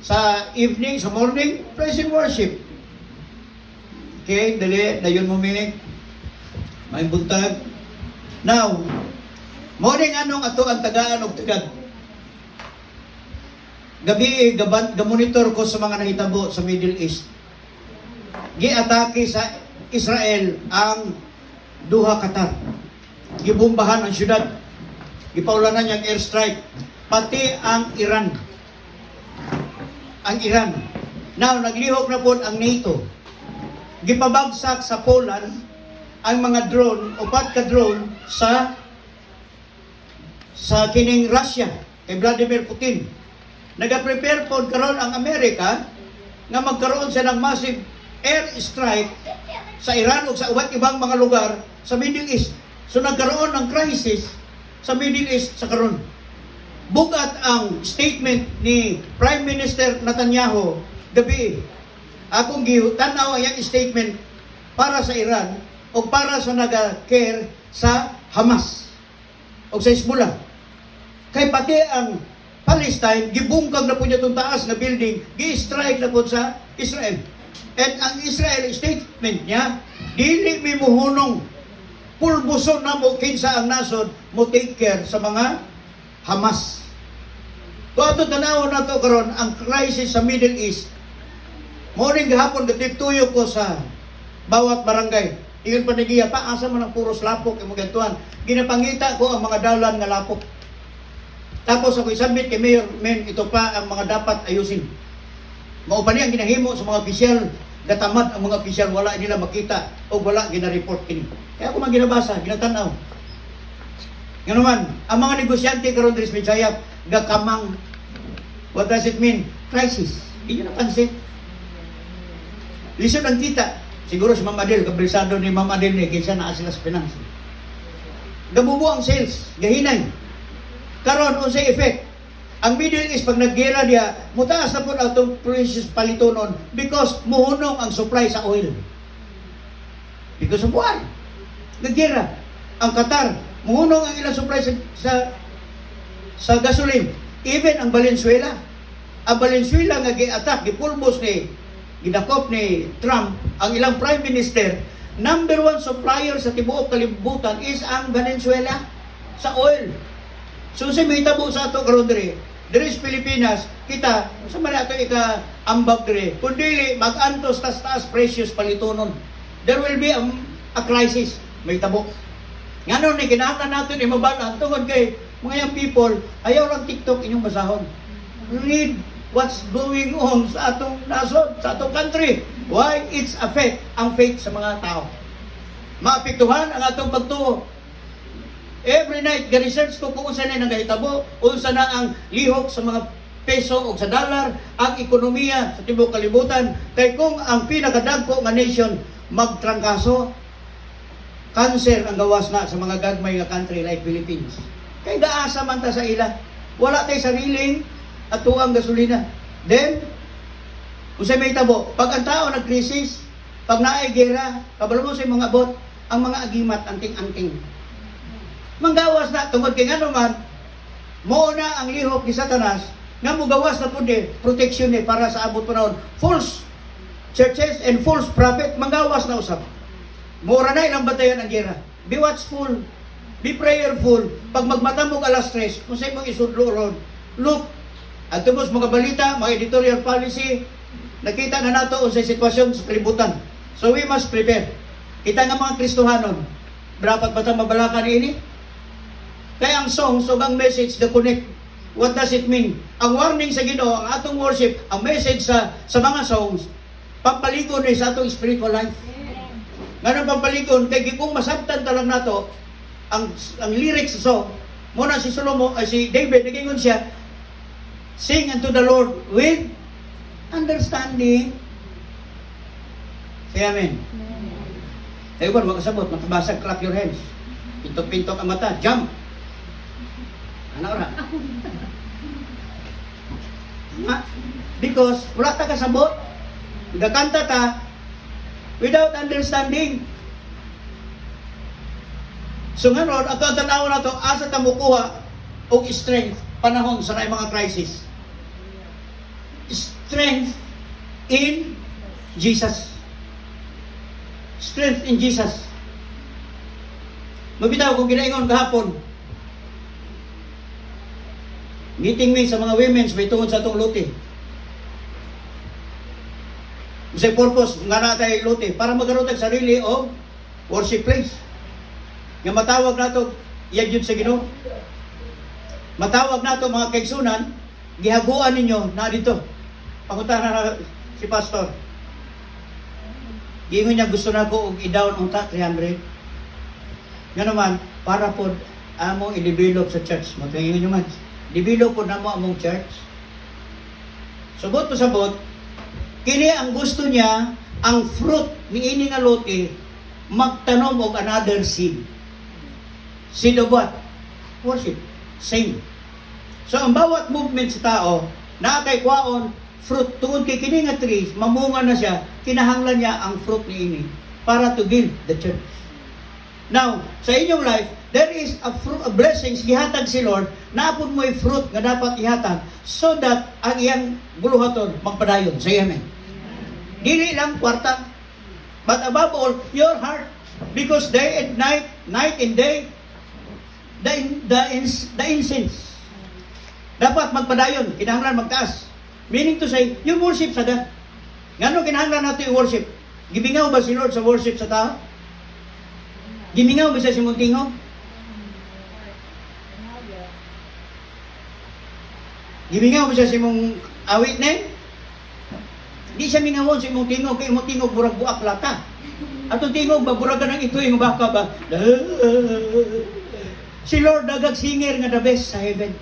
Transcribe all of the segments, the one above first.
Sa evening, sa morning, praise and worship. Okay, dali, dayon mo minig. May buntag. Now, morning anong ato ang tagaan og tagad. Gabi, gamonitor ko sa mga nahitabo sa Middle East. Giatake sa Israel ang Doha, Qatar. Gibombahan ang syudad. Gipaulanan niyang airstrike. Pati ang Iran. Ang Iran. Now, naglihok na po ang NATO. Gipabagsak sa Poland ang mga drone, upat ka drone sa kining Russia, kay Vladimir Putin. Nagaprepare po karon ang Amerika nga magkaroon siya ng massive air strike sa Iran o sa ubat ibang mga lugar sa Middle East. So nagkaroon ng crisis sa Middle East sa karon. Bugat ang statement ni Prime Minister Netanyahu gabi. Akong gihutanaw ang iyang statement para sa Iran o para sa naga-care sa Hamas o sa Hezbollah. Kay pati ang Palestine, gibungkag na po niya itong taas na building, gi-strike na po sa Israel. And ang Israel statement niya, dili mi muhunong pulbuson na mo kinsa ang nasod mo take care sa mga Hamas. Kung ato tanaw na ito karon ang crisis sa Middle East, morning gahapon gatituyo ko sa bawat barangay. Iyon panigiya pa, asa man ang puros lapok yung mga gantuan. Ginapangita ko ang mga dalan nga lapok. Tapos ako isubmit kay Mayor, men, ito pa ang mga dapat ayusin. Maupani ang ginahimo sa mga opisyal, gatamad ang mga opisyal, wala nila makita o wala gina-report kini. Kaya ako man ginabasa, ginatanaw. Nga naman, ang mga negosyante karon diri sa Bisaya, gakamang. What does it mean? Crisis. Hindi nyo napansin. Lisod ang kita. Siguro si Ma'am Adel, kabrisado ni Ma'am Adel ni, kaysa naa sila sa finance. Gabubo ang sales, gahinay. Karon unsay effect? Ang Middle East pag naggera dia, mutaas na po ang itong precious palitonon because muhunong ang supply sa oil. Because of war. Naggera. Ang Qatar, muhunong ang ilang supply sa gasoline. Even ang Valenzuela. Ang Valenzuela nga gi-attack, gipulbos ni, gidakop ni Trump, ang ilang prime minister, number one supplier sa tibuok kalibutan is ang Venezuela sa oil. So sa may tabo sa ato karon diri sa Pilipinas, kita sa man ato ika-ambag diri. Kun dili mag-antos taas precious palitonon. There will be a crisis, may tabo. Ngano ni kinahanglan natin imabalan tungod kay mga young people ayaw lang TikTok inyong basahon. Read what's going on sa atong nasod, sa atong country. Why it's affect ang faith sa mga tao. Maapektuhan ang atong pagtuo. Every night, ga-research ko kung unsa na nagahitabo, unsa na ang lihok sa mga peso o sa dollar, ang ekonomiya sa tibuok kalibutan. Kay kung ang pinakadagko nga nation magtrangkaso, cancer ang gawas na sa mga gagmay nga country like Philippines. Kay gaasa man ta sa ila. Wala tay sariling at tuang gasolina. Then, usay may tabo, pag ang tao nag-crisis, pag naay gera, kabalo mo sa mga bot, ang mga agimat, anting-anting. Manggawas na, tungkol kay nga naman, mo na ang lihok ni Satanas, nga mo gawas na po protection para sa abot panahon. False churches and false prophet, manggawas na usap. Mura na ilang batayan ang gera. Be watchful, be prayerful. Pag magmata mo alas 3, kung sa'yo mong isudlo ron, look, at tubos mga balita, mga editorial policy, nakita na nato sa sitwasyon sa kalibutan. So we must prepare. Kita nga mga Kristohanon, dapat ba tayo mabalakan ini? Kaya ang songs o ang message, the connect, what does it mean? Ang warning sa Ginoo, ang atong worship, ang message sa mga songs, pampaligon sa atong spiritual life. Ganun pampaligon, kaya kung masabtan talang nato, ang lyrics sa song, muna si Solomon, si David, nagingon siya, sing unto the Lord with understanding. Say amen. Tayo ba, makasabot, makabasag, clap your hands. Pintok-pintok ang mata, jump. Ano ora? Because wala ta kasabot. Nagkanta ta without understanding. So ngayon, ato ang tanaw na to, asa ta mukuha og strength panahon sa mga crisis. strength in Jesus. Strength in Jesus. Mabitaw kung ginaingon kahapon. Meeting me sa mga women's may tungod sa itong lote. Sa purpose nga natay lote para magkaroon tag sarili o worship place. Nga matawag nato yagyud sa Ginoo. Matawag nato mga kaigsunan, gihaguan ninyo na dito. Panguntahan na si pastor. Giingon niya gusto na ko og i-down ang 300. Nga naman para pod among i-develop sa church. Magkaingon nyo man. Develop po na mo among church. Subot po sabot, kini ang gusto niya, ang fruit ni ini nga lote, magtanom og another seed. Seed of what? Worship. Same. So ang bawat movement sa tao, naatay kwaon, fruit, tungod kay kini nga trees, mamunga na siya, kinahanglan niya ang fruit ni ini para to build the church. Now, sa inyong life, there is a blessings gihatag si Lord, naapod mo yung fruit nga dapat ihatag so that ang iyang buluhaton magpadayon. Say amen. Dili lang kwarta, but above all, your heart. Because day and night, night and day, the incense dapat magpadayon, kinahanglan magtaas. Meaning to say, yung worship sa da. Ngano kinahanglan nato yung worship? Gibingaw ba si Lord sa worship sa tao? Gimingaw ba siya si Muntingo? Gimingaw ba siya si mong awit na? Di siya mingawon si Muntingo, kay Muntingo burag buak lata. At ang tingog ba, buragan ng ito yung baka ba? Si Lord dagag singer nga the best sa heaven.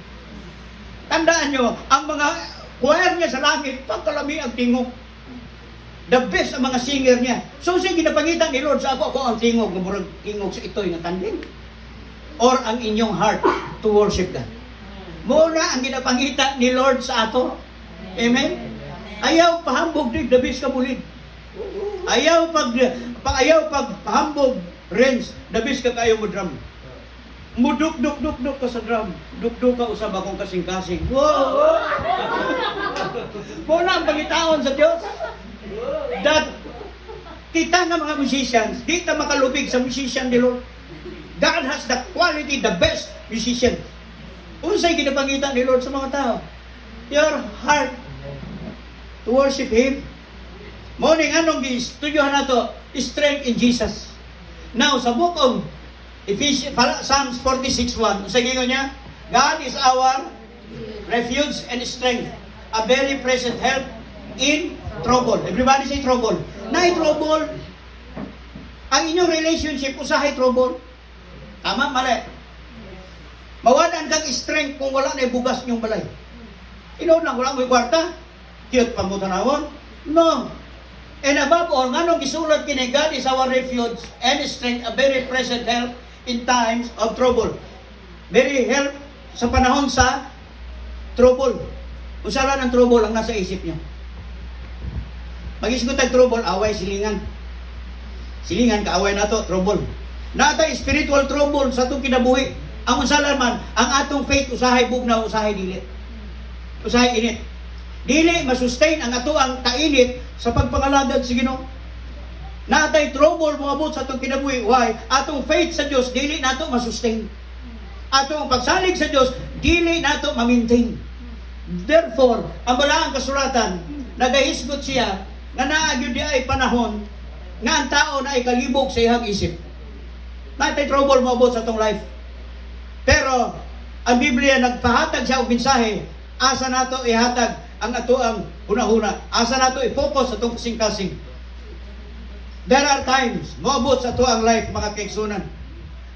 Tandaan nyo, ang mga choir niya sa langit, pagkalami ang tingog. The best ang mga singer niya. So siya ginapangitan ni Lord sa ako ang tingog, murag tingog sa ito'y nga tanding. Or ang inyong heart to worship God. Muna ang ginapangitan ni Lord sa ato. Amen? Ayaw pahambog dig, the best ka bulid. Ayaw pahambog rens, the best ka kayo mo drum. Muduk-duk-duk-duk ka sa drum. Duk-duk ka usab akong kasing-kasing. Wow! Muna ang pangitaon sa Diyos. That kita nga mga musicians, di ta makalupig sa musician ni Lord. God has the quality, the best musician. Unsay ginapangita ni Lord sa mga tao? Your heart to worship Him. Morning, anong gi-studyohan nato? Strength in Jesus. Now, sa book of Psalms 46:1, sa gingon niya, God is our refuge and strength, a very present help in trouble. Everybody say trouble. Na trouble. Ang inyong relationship, usahay trouble. Tama, mali. Mawadan kang strength kung wala na bugas niyong balay. Inood lang, wala mo yung kwarta. Cute pa mo tanawon? No. And above all, nganong gisulat kini, God is our refuge and strength, a very present help in times of trouble. Very help sa panahon sa trouble. Usala ng trouble ang nasa isip niyo. Mag-isgot ang trouble, away, silingan. Silingan, kaaway na to, trouble. Natay spiritual trouble sa itong kinabuhi. Ang usala man, ang atong faith, usahay bugnaw, usahay dili. Usahay init. Dili, masustain ang ato ang kainit sa pagpangalagad sa Ginoo. Natay trouble moabot sa itong kinabuhi. Why? Atong faith sa Diyos, dili nato masustain. Atong pagsalig sa Diyos, dili nato ma-maintain. Therefore, ang balaang kasulatan, nagahisgot siya, nga naagyo di ay panahon, nga ang tao na ay kalibog sa iyang isip. Natay trouble moabot sa itong life. Pero, ang Biblia nagpahatag siya og mensahe, asa nato ihatag ang ato ang hunahuna. Asa nato i-focus sa itong kasing-kasing. There are times, moabot sa ato ang life, mga kaigsunan.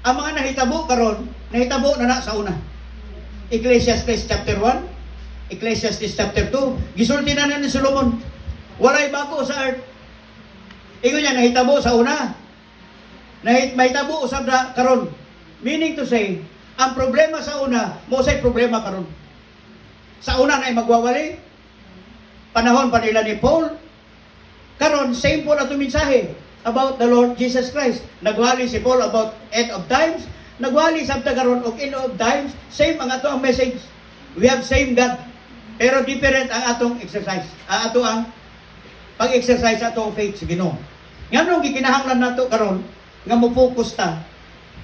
Ang mga nahitabo karon, nahitabo na sa una. Ecclesiastes chapter 1, Ecclesiastes chapter 2, gisulti na ni Solomon, walay bago sa earth. Ingon niya, nahitabo sa una. Mahitabo usab na karon. Meaning to say, ang problema sa una, mo say problema karon. Sa una na ay magwawali. Panahon pa nila ni Paul. Karon, same po na ito mensahe about the Lord Jesus Christ. Nagwali si Paul about end of times. Nagwali sabta karon og end of times. Same ang ato ang message. We have same God. Pero different ang atong exercise. Ato ang pag-exercise atong faith sa Ginoo. Nganong gikinahanglan nato karon nga mo-focus ta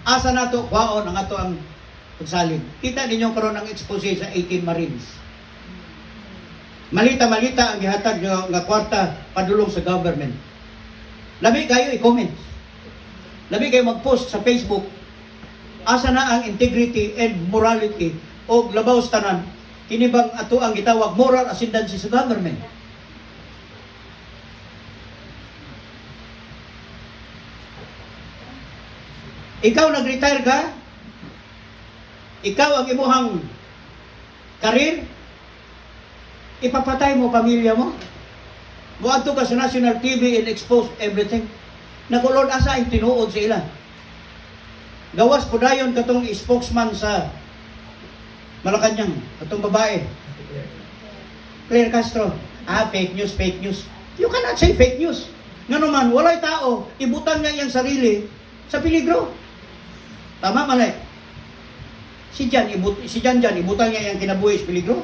asa nato kwaon ang ato ang pagsalig. Kita ninyo karon ang expose sa 18 Marines. Malita-malita ang gihatag nga kwarta padulong sa government. Labi kayo i-comment. Labi kayo mag-post sa Facebook. Asa na ang integrity and morality o labaw sa tanan kini bang ato ang gitawag moral ascendancy sa government. Ikaw nag-retire ka? Ikaw ang imuhang karir? Ipapatay mo pamilya mo? Muadto ka sa national TV and expose everything. Nakulod asa ang tinuod sa ila. Gawas po dayon katong spokesman sa Malacanang, katong babae. Claire Castro. Fake news, fake news. You cannot say fake news. Nga naman, walay tao, ibutang niya iyang sarili sa peligro. Tama malay. Si Jan, ibutang niya iyang kinabuhi sa peligro.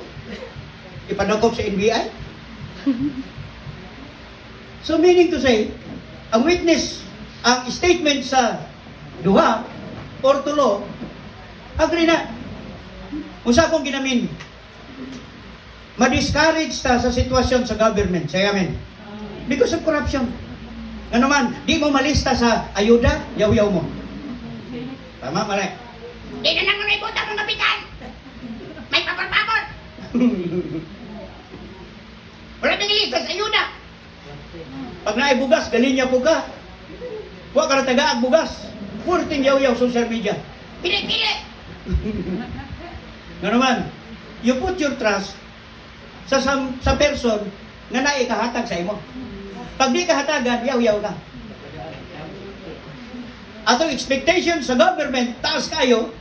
Ipadakop sa NBI. So meaning to say, ang witness, ang statement sa duha or tulo, agree na. Usa kong ginamin, ma-discourage ta sa sitwasyon sa government. Say amen. Because of corruption. Ano man, di mo malista sa ayuda, yaw-yaw mo. Tama, mali. Di na nang naibutan ng kapitan. May papar-papar. Wala nang ilista sa ayuda. Pag naibugas, galinya po ka. Huwag ka na taga-ag bugas. Purting yaw-yaw social media. Pili-pili. Nga naman, you put your trust sa person nga naikahatag sa imo. Pag di kahatagan, yaw-yaw ka. Atong expectation sa government, taas kayo,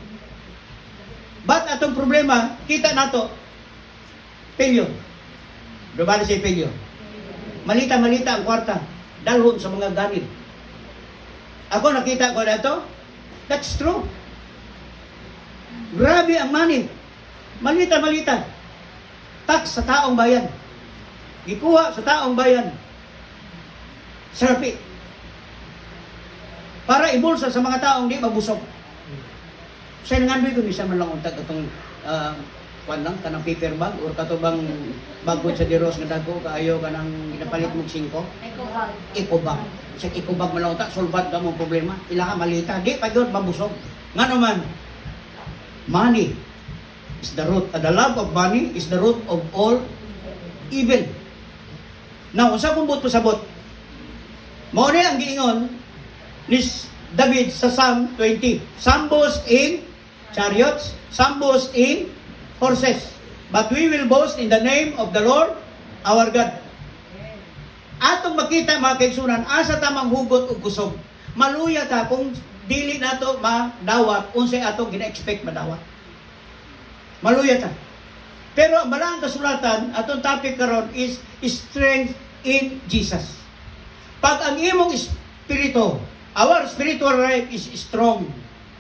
but atong problema, kita nato, failure. Diba say failure? Malita-malita ang kwarta, dalhon sa mga ganid. Ako nakita ko na ito, that's true. Grabe ang money. Malita-malita. Tax sa taong bayan. Gikuha sa taong bayan. Sarapi. Para ibulsa sa mga taong di mabusog. Sa nangandoy ko, misa man lang untag itong kanang paper bag or katubang bagod sa diros nga dago kaayo kanang ginapalit mong 5. Eco bag. Sa eco bag man lang untag, solbat ka mong problema. Ila ka malita. Di pa yun mabusog. Nga naman, money is the root. The love of money is the root of all evil. Now, sa kong buot pasabot, mao ni ang giingon ni David sa Psalm 20. Some boast in chariots, some boast in horses, but we will boast in the name of the Lord our God. Atong makita mga kaigsunan, asa tamang hugot o kusog. Maluya ta kung dili nato madawat unsay atong gina-expect madawat. Maluya ta. Pero ang balang kasulatan atong topic karon is strength in Jesus. Pag ang imong espiritu, our spiritual life is strong,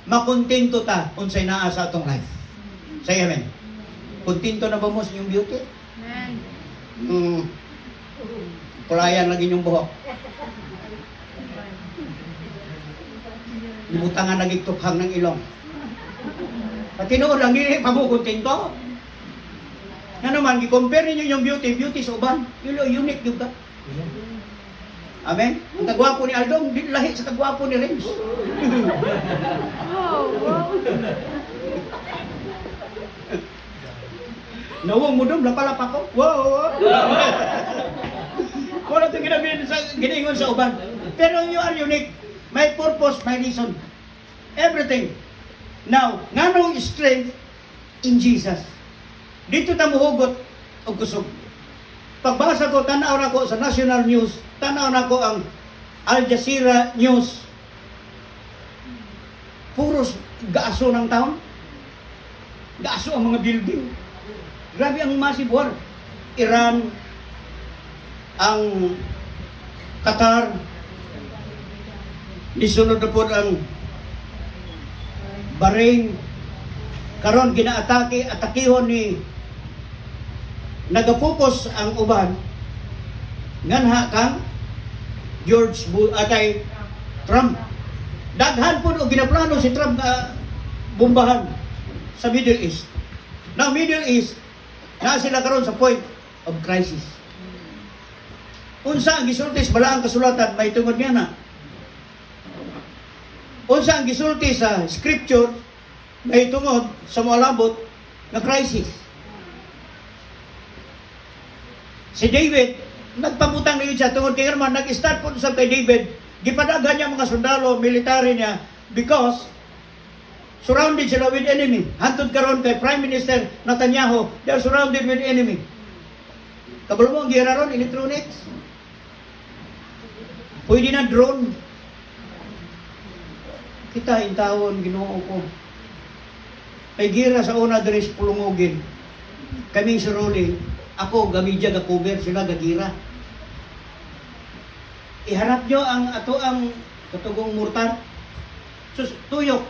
makontento ta unsay naa sa atong life. Say amen. Kontento na ba mo sa inyong beauty? Amen. Kulayan lagi inyong buhok. Ibutangan lagi tukhang ng ilong. At tinuod lang, hindi pa mo kontento. Nga naman, i-compare ninyo yung beauty sa uban. Unique yung ka. Amen? Ang kagwapo ni Aldong, di lahi sa kagwapo ni Renz. Nawang mo doon, lapalapa ko. Wow! Wala ito ginaingon sa uban. Pero you are unique. May purpose, may reason. Everything. Now, nganong strength in Jesus. Dito ta muhugot og kusog. Pagbasa ko, tanaw na ko sa national news, tanaw na ko ang Al Jazeera News. Puros gaaso ng taon. Gaaso ang mga building. Grabe ang massive war. Iran, ang Qatar, nisunod na po ang Bahrain, karon ginaatake, atakihon ni nagapokus ang uban nganha kang kay Trump. Daghan po o ginaplano si Trump na bombahan sa Middle East. Now, Middle East, na sila karon sa point of crisis. Unsa ang gisulti sa balaang kasulatan, may tungod niya na. Unsa ang gisulti sa scripture, may tungod sa moalabot na crisis. Si David, nagpamutang niyo siya tungod kay Herman, nag-start po sa kay David, gipadaghan niya mga sundalo, military niya, because surrounded sila with enemy. Hantod karon kay Prime Minister Netanyahu, they are surrounded with enemy. Kabalo mo ang giyara ron, electronics. Pwede na drone. Kita intawon Ginoo ko. Kay gira sa una diri sa pulungogin. Kaming suruli, ako gamidya ga cover, sila gagira. Iharap nyo ang ato ang katugong mortar. Sus, tuyok.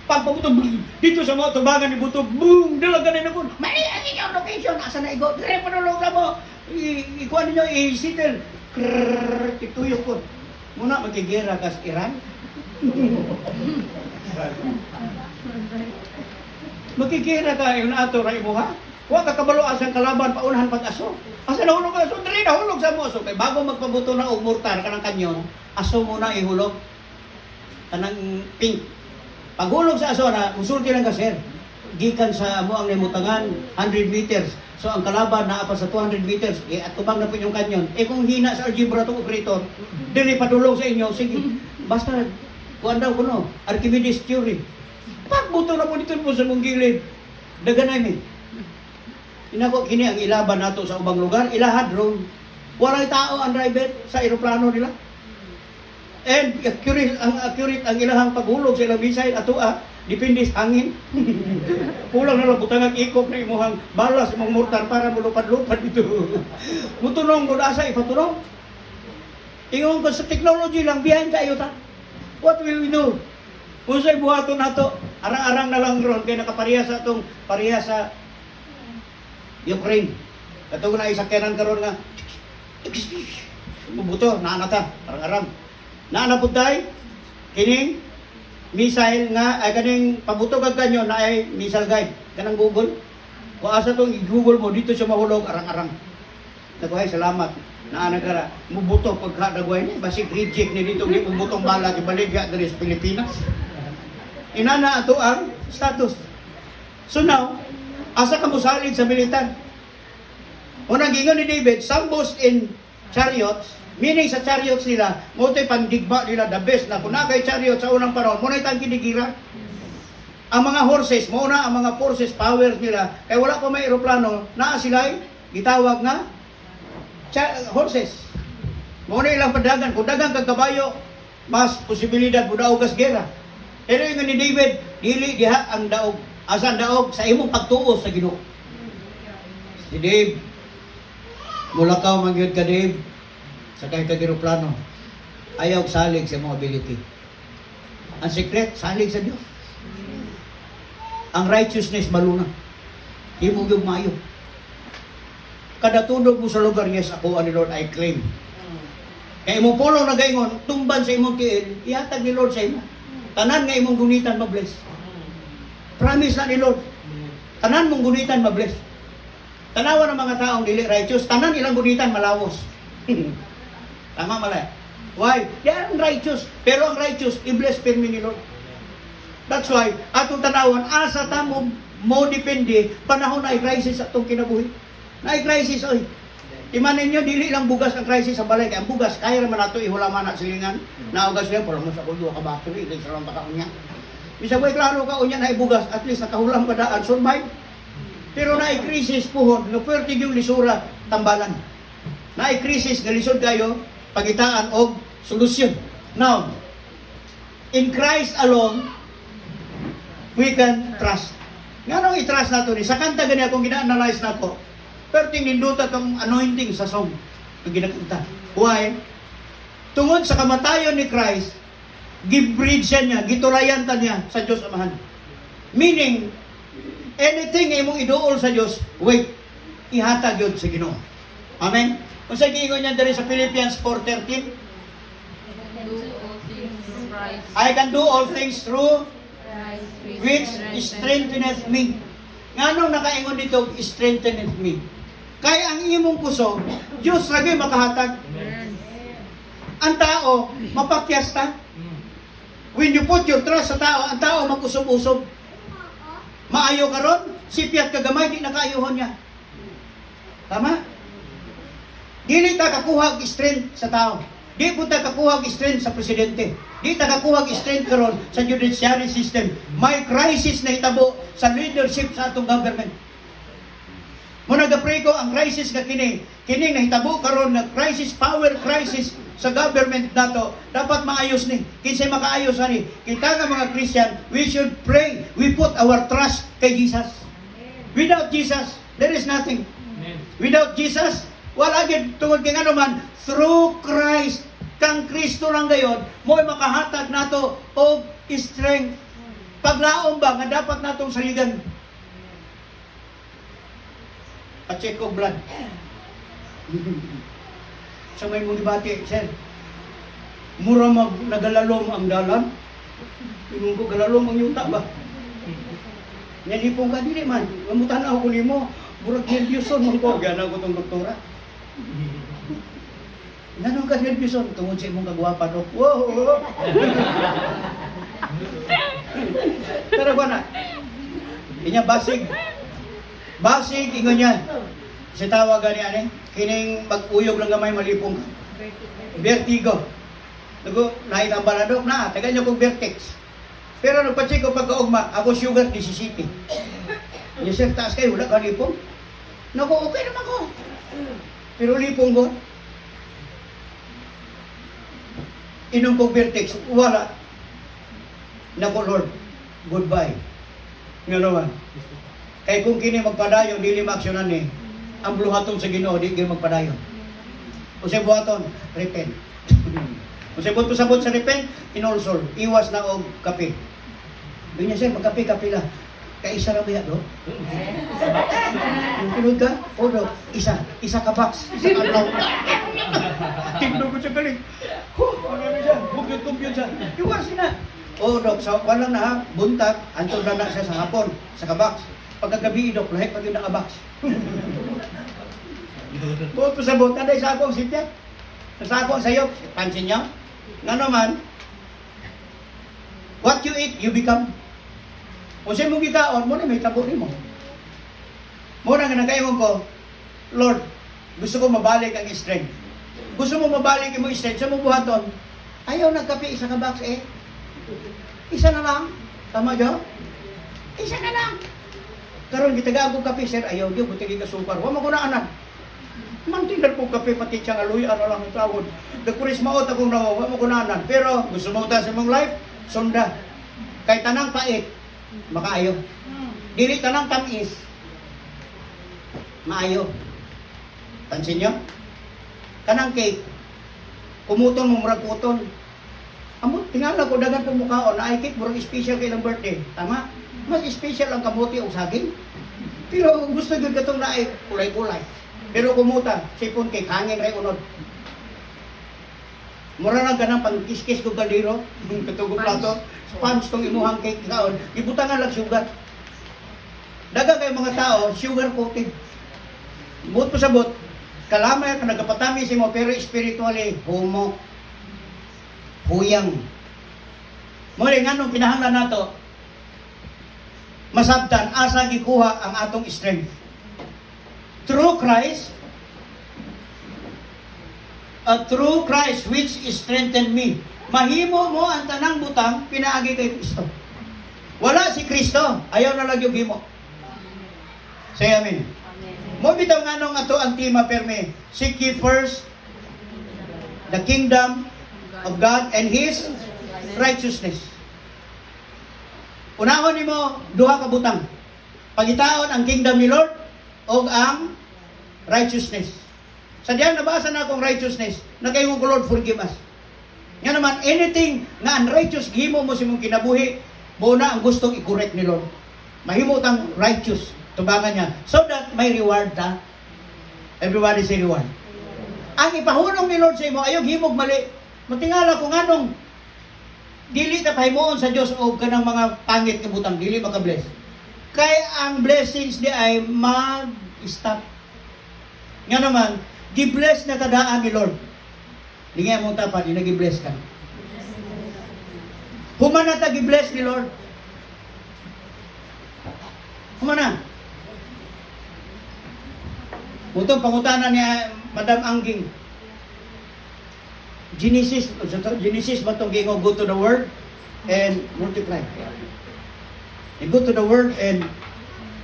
Pagpabuto, dito sa mga tubangan ni Buto, boom! Dalagan na po. Mali ang inyong location. Asa na igo? Dire pa nulog na mo. Ikuha ninyo, i-settle. Ituyok ko. Muna magkigera kas Iran. Magkigera ka yung ato ray mo ha? Huwag ka kabalo asang kalaban, paunahan pag-aso. Asa nahulog ka aso? Dali nahulog sa mo aso. Kaya bago magpabuto na og mortar kanang kanyon, aso muna ihulog. Kanang pink. Paghulog sa aso na, musulti lang ka sir. Gikan sa mo ang limutangan, 100 meters. So ang kalaban na pa sa 200 meters, atubang na po yung kanyon. Kung hina sa algebra itong operator, dili padulong sa inyo, sige. Basta, kuhan daw kuno, Archimedes theory. Pagbuto na po dito po sa mong gilid. Daganay mi. Inako kini ang ilaban nato sa ubang lugar, ilahad drone. Walay tao ang driver sa eroplano nila. And accurate ang ilahang paghulog sa ilang missile ato depende sa hangin. Kulang na lang butang ang ikop na imuhang balas imong mortar para mulupad-lupad dito. Mutunong kung asa ipatulong. Ingon ko sa technology lang behind kayo ta. What will we do? Kung sa'y buhaton nato, arang-arang na lang ron kaya nakapareha sa atong pareha sa Ukraine. Katong na isakyanan karon nga bubuto naanata arang-arang. Naanapod tayo, kining missile nga, ay kaning pabutog ang kanyon na ay missile guide. Kanang Google. Kung asa itong i-Google mo, dito siya mahulog, arang-arang. Nagwahay, salamat. Naanagara, mubuto pagka nagwahay niya. Basig reject ni dito, hindi mubutong bala, kibaligya dari sa Pilipinas. Inana ato ang status. So now, asa ka musalig sa militar? Unang gingon ni David, some boast in chariots, meaning sa chariots nila, mo ito'y pandigba nila, the best na kung kay chariot sa unang panahon, muna itang kinigira. Ang mga horses, muna ang mga forces, powers nila, kaya wala pa may aeroplano, naa sila'y gitawag na horses. Muna ilang padagan, kung dagang kagkabayo, mas posibilidad po daog kas gera. Pero yung ni David, dili diha ang daog. Asan daog? Sa imong pagtuos sa Ginoo. Si Dave, mulakaw mangyod ka Dave, sa kahit kag-aeroplano, ayaw salig sa mga ability. Ang secret, salig sa Diyos. Ang righteousness, maluna. Himog yung mayo. Kada tunog mo sa lugar, yes, ako, ni Lord, I claim. Kaya imong pulong na gaingon, tumban sa imong tiil, ihatag ni Lord sa imo. Tanan nga imong gunitan, mabless. Promise na ni Lord. Tanan mong gunitan, mabless. Tanawan ng mga taong dili righteous, tanan ilang gunitan, malawos. Tama malay. Why? They are righteous. Pero ang righteous, i-bless pirmi ni Lord. That's why, atong tanawan, asa ta mo depende, panahon na i-crisis atong kinabuhi. Na i-crisis, oy. Imanin nyo, dili lang bugas ang crisis sa balay. Kaya ang bugas, kaya naman nato ihulaman na silingan. Naugas yan, parang sa kulyo ka battery, ilig sa lang takaon niya. Bisa ko klaro ka unya na ibugas, at least nakahulang padaan, survive. Pero na i-crisis puhon, no pwerte yung lisura, tambalan. Na i-crisis, nalisod kayo, pagitaan og solusyon. Now, in Christ alone, we can trust. Nga nung i-trust nato ni, sa kanta ganyan kung gina-analyze nato, pero tinindota tong anointing sa song, ang ginakanta. Why? Tungod sa kamatayon ni Christ, gibridge niya, gitulayan ta niya sa Diyos Amahan. Meaning, Anything nga imong iduol sa Dios, wait, ihatag yun sa Ginoo. Amen? Kung sa giingon niya dali sa Philippians 4:13, I can do all things through which strengtheneth me. Nganong nakaingon dito, strengtheneth me? Kaya ang imong puso, Diyos lagi makahatag. Ang tao, mapakyas ta. When you put your trust sa tao, ang tao mag-usog-usog. Maayo ka ron, sipiat ka gamay, di nakaayuhon niya. Tama? Dili ta kakuha og strength sa tao. Di po ta kakuha og strength sa presidente. Di ta kakuha og strength karon sa judiciary system. May crisis na hitabo sa leadership sa atong government. Mo nagapray ko ang crisis nga kini na hitabo karon na crisis, power crisis sa government nato, dapat maayos ni. Kinsay makaayos ani? Kita nga mga Christian, we should pray. We put our trust kay Jesus. Without Jesus, there is nothing. Without Jesus, wala gid tungod kay ngano man, through Christ kang Kristo lang gayon, mo'y makahatag nato og strength. Paglaom ba nga dapat natong saligan? Pa-check og blood. Sa may mong debate, sir, mura nagalalom ang dalan. Inong ko galalom ang yuta ba? Nalipong ka dili man. Mamutan ako nimo. Murag nervyoson mo ko. Gana ko itong doktora. Nanong ka nervyoson? Tungod sa imong kagwapa, dok. Wow! Tara ba na? Inya basig. Basig, ingon niya. Sa tawag gani ani, kining mag-uyog lang gamay malipong ka. Vertigo. Nago, naitamba na dok na, taga niyo kong vertex. Pero nagpa-check ko pagkaugma, ako sugar 17. Yung sir, taas kayo, wala ka lipong. Naku, okay naman ko. Pero lipong ko, inom kong vertex, wala. Naku Lord, goodbye. Nga naman. Kaya kung kini magpadayon, dili maaksyonan ni, ang bluhaton sa Ginoo, di kayo magpadayon. O sa buhaton, repent. O sa buhaton sabot sa repent, inolsol, iwas na og kape. Doon niya siya, magkape-kape lang. Kaisa na ba yan, no? Yung pinod ka, o no, isa ka box, isa ka law. Tignan ko siya galing. Ano na siya, bukyot-bukyot siya. Iwas na. O dok, sa walang na ha, buntag, antong na siya sa hapon, sa kabox. Pagkagabi, dok, lahat pag yung nakabox. Buto sa buta, na isa akong sitya. Sa akong sayop, pansin niyo? Nga naman, what you eat, you become. Kung siya mong gikaon, mo na may tabo rin mo. Muna nga nagkaingon ko, Lord, gusto ko mabalik ang strength. Gusto mo mabalik yung strength, sa mong buhaton, ayaw nagkape, isa ka box eh. Isa na lang. Tama dyan? Isa na lang. Karon gitaga ako kape, sir, ayaw diyo, butigi ka sukar. Huwag mo ko na anak. Mantinan po kape, pati siyang aloy, ano lang ang tawad. Nagpuris maot akong nawa, huwag mo ko na anak. Pero, gusto mo ta sa mong life, sunda. Kay tanang pait, makaayo. Dili tanang tamis, maayo. Pansin nyo? Kanang cake, kumuton mo, murag kuton. Amo, tingala ko, dagan kong mukhaon, na ay cake, murag special kay ng birthday. Tama? Mas special ang kamuti o saging. Pero gusto yun katong na ay kulay-kulay. Pero kumuta, sipon cake, hangin ray unod. Mura lang ganang pang-kiskis ko kaldero, katugong plato, sponge tong imuhang cake kaon, ibutangan lang sugar. Daga kay mga tao, sugar coated. Buot po sa buot, kalamay ka nagapatami si mo, pero spiritually, homo, huyang. Muli nga nung pinahanglan nato, masabtan, asa gikuha ang atong strength. Through Christ which strengthened me. Mahimo mo ang tanang butang, pinaagi kay Kristo. Wala si Kristo, ayaw na lang yung himo. Say amen. Mo bitaw nga nung ato ang tema perme, seek ye first the kingdom of God and His righteousness. Unahon nimo duha ka butang. Pagitaon ang kingdom ni Lord o ang righteousness. Sa diyan nabasa na akong righteousness, nagayong ko Lord forgive us. Nga naman, anything na unrighteous, gihimo mo si mong kinabuhi, muna ang gustong i-correct ni Lord. mahimo tang righteous tubangan niya so that may reward ta. Everybody say reward. Ang ipahunong ni Lord sa imo ayog himog mali. Matingala kung anong dili ta pahimuon sa Dios og kanang mga pangit nga butang dili maka-bless. Kay ang blessings di ay mag-stop. Nga naman, gi-bless na tadaan ni Lord. Linga mong tapat, yung nag-bless ka. Humana ta gi-bless ni Lord. Humana. Utong pangutana niya Madam Angging. Genesis ba itong gingo, go to the word and multiply. And go to the word and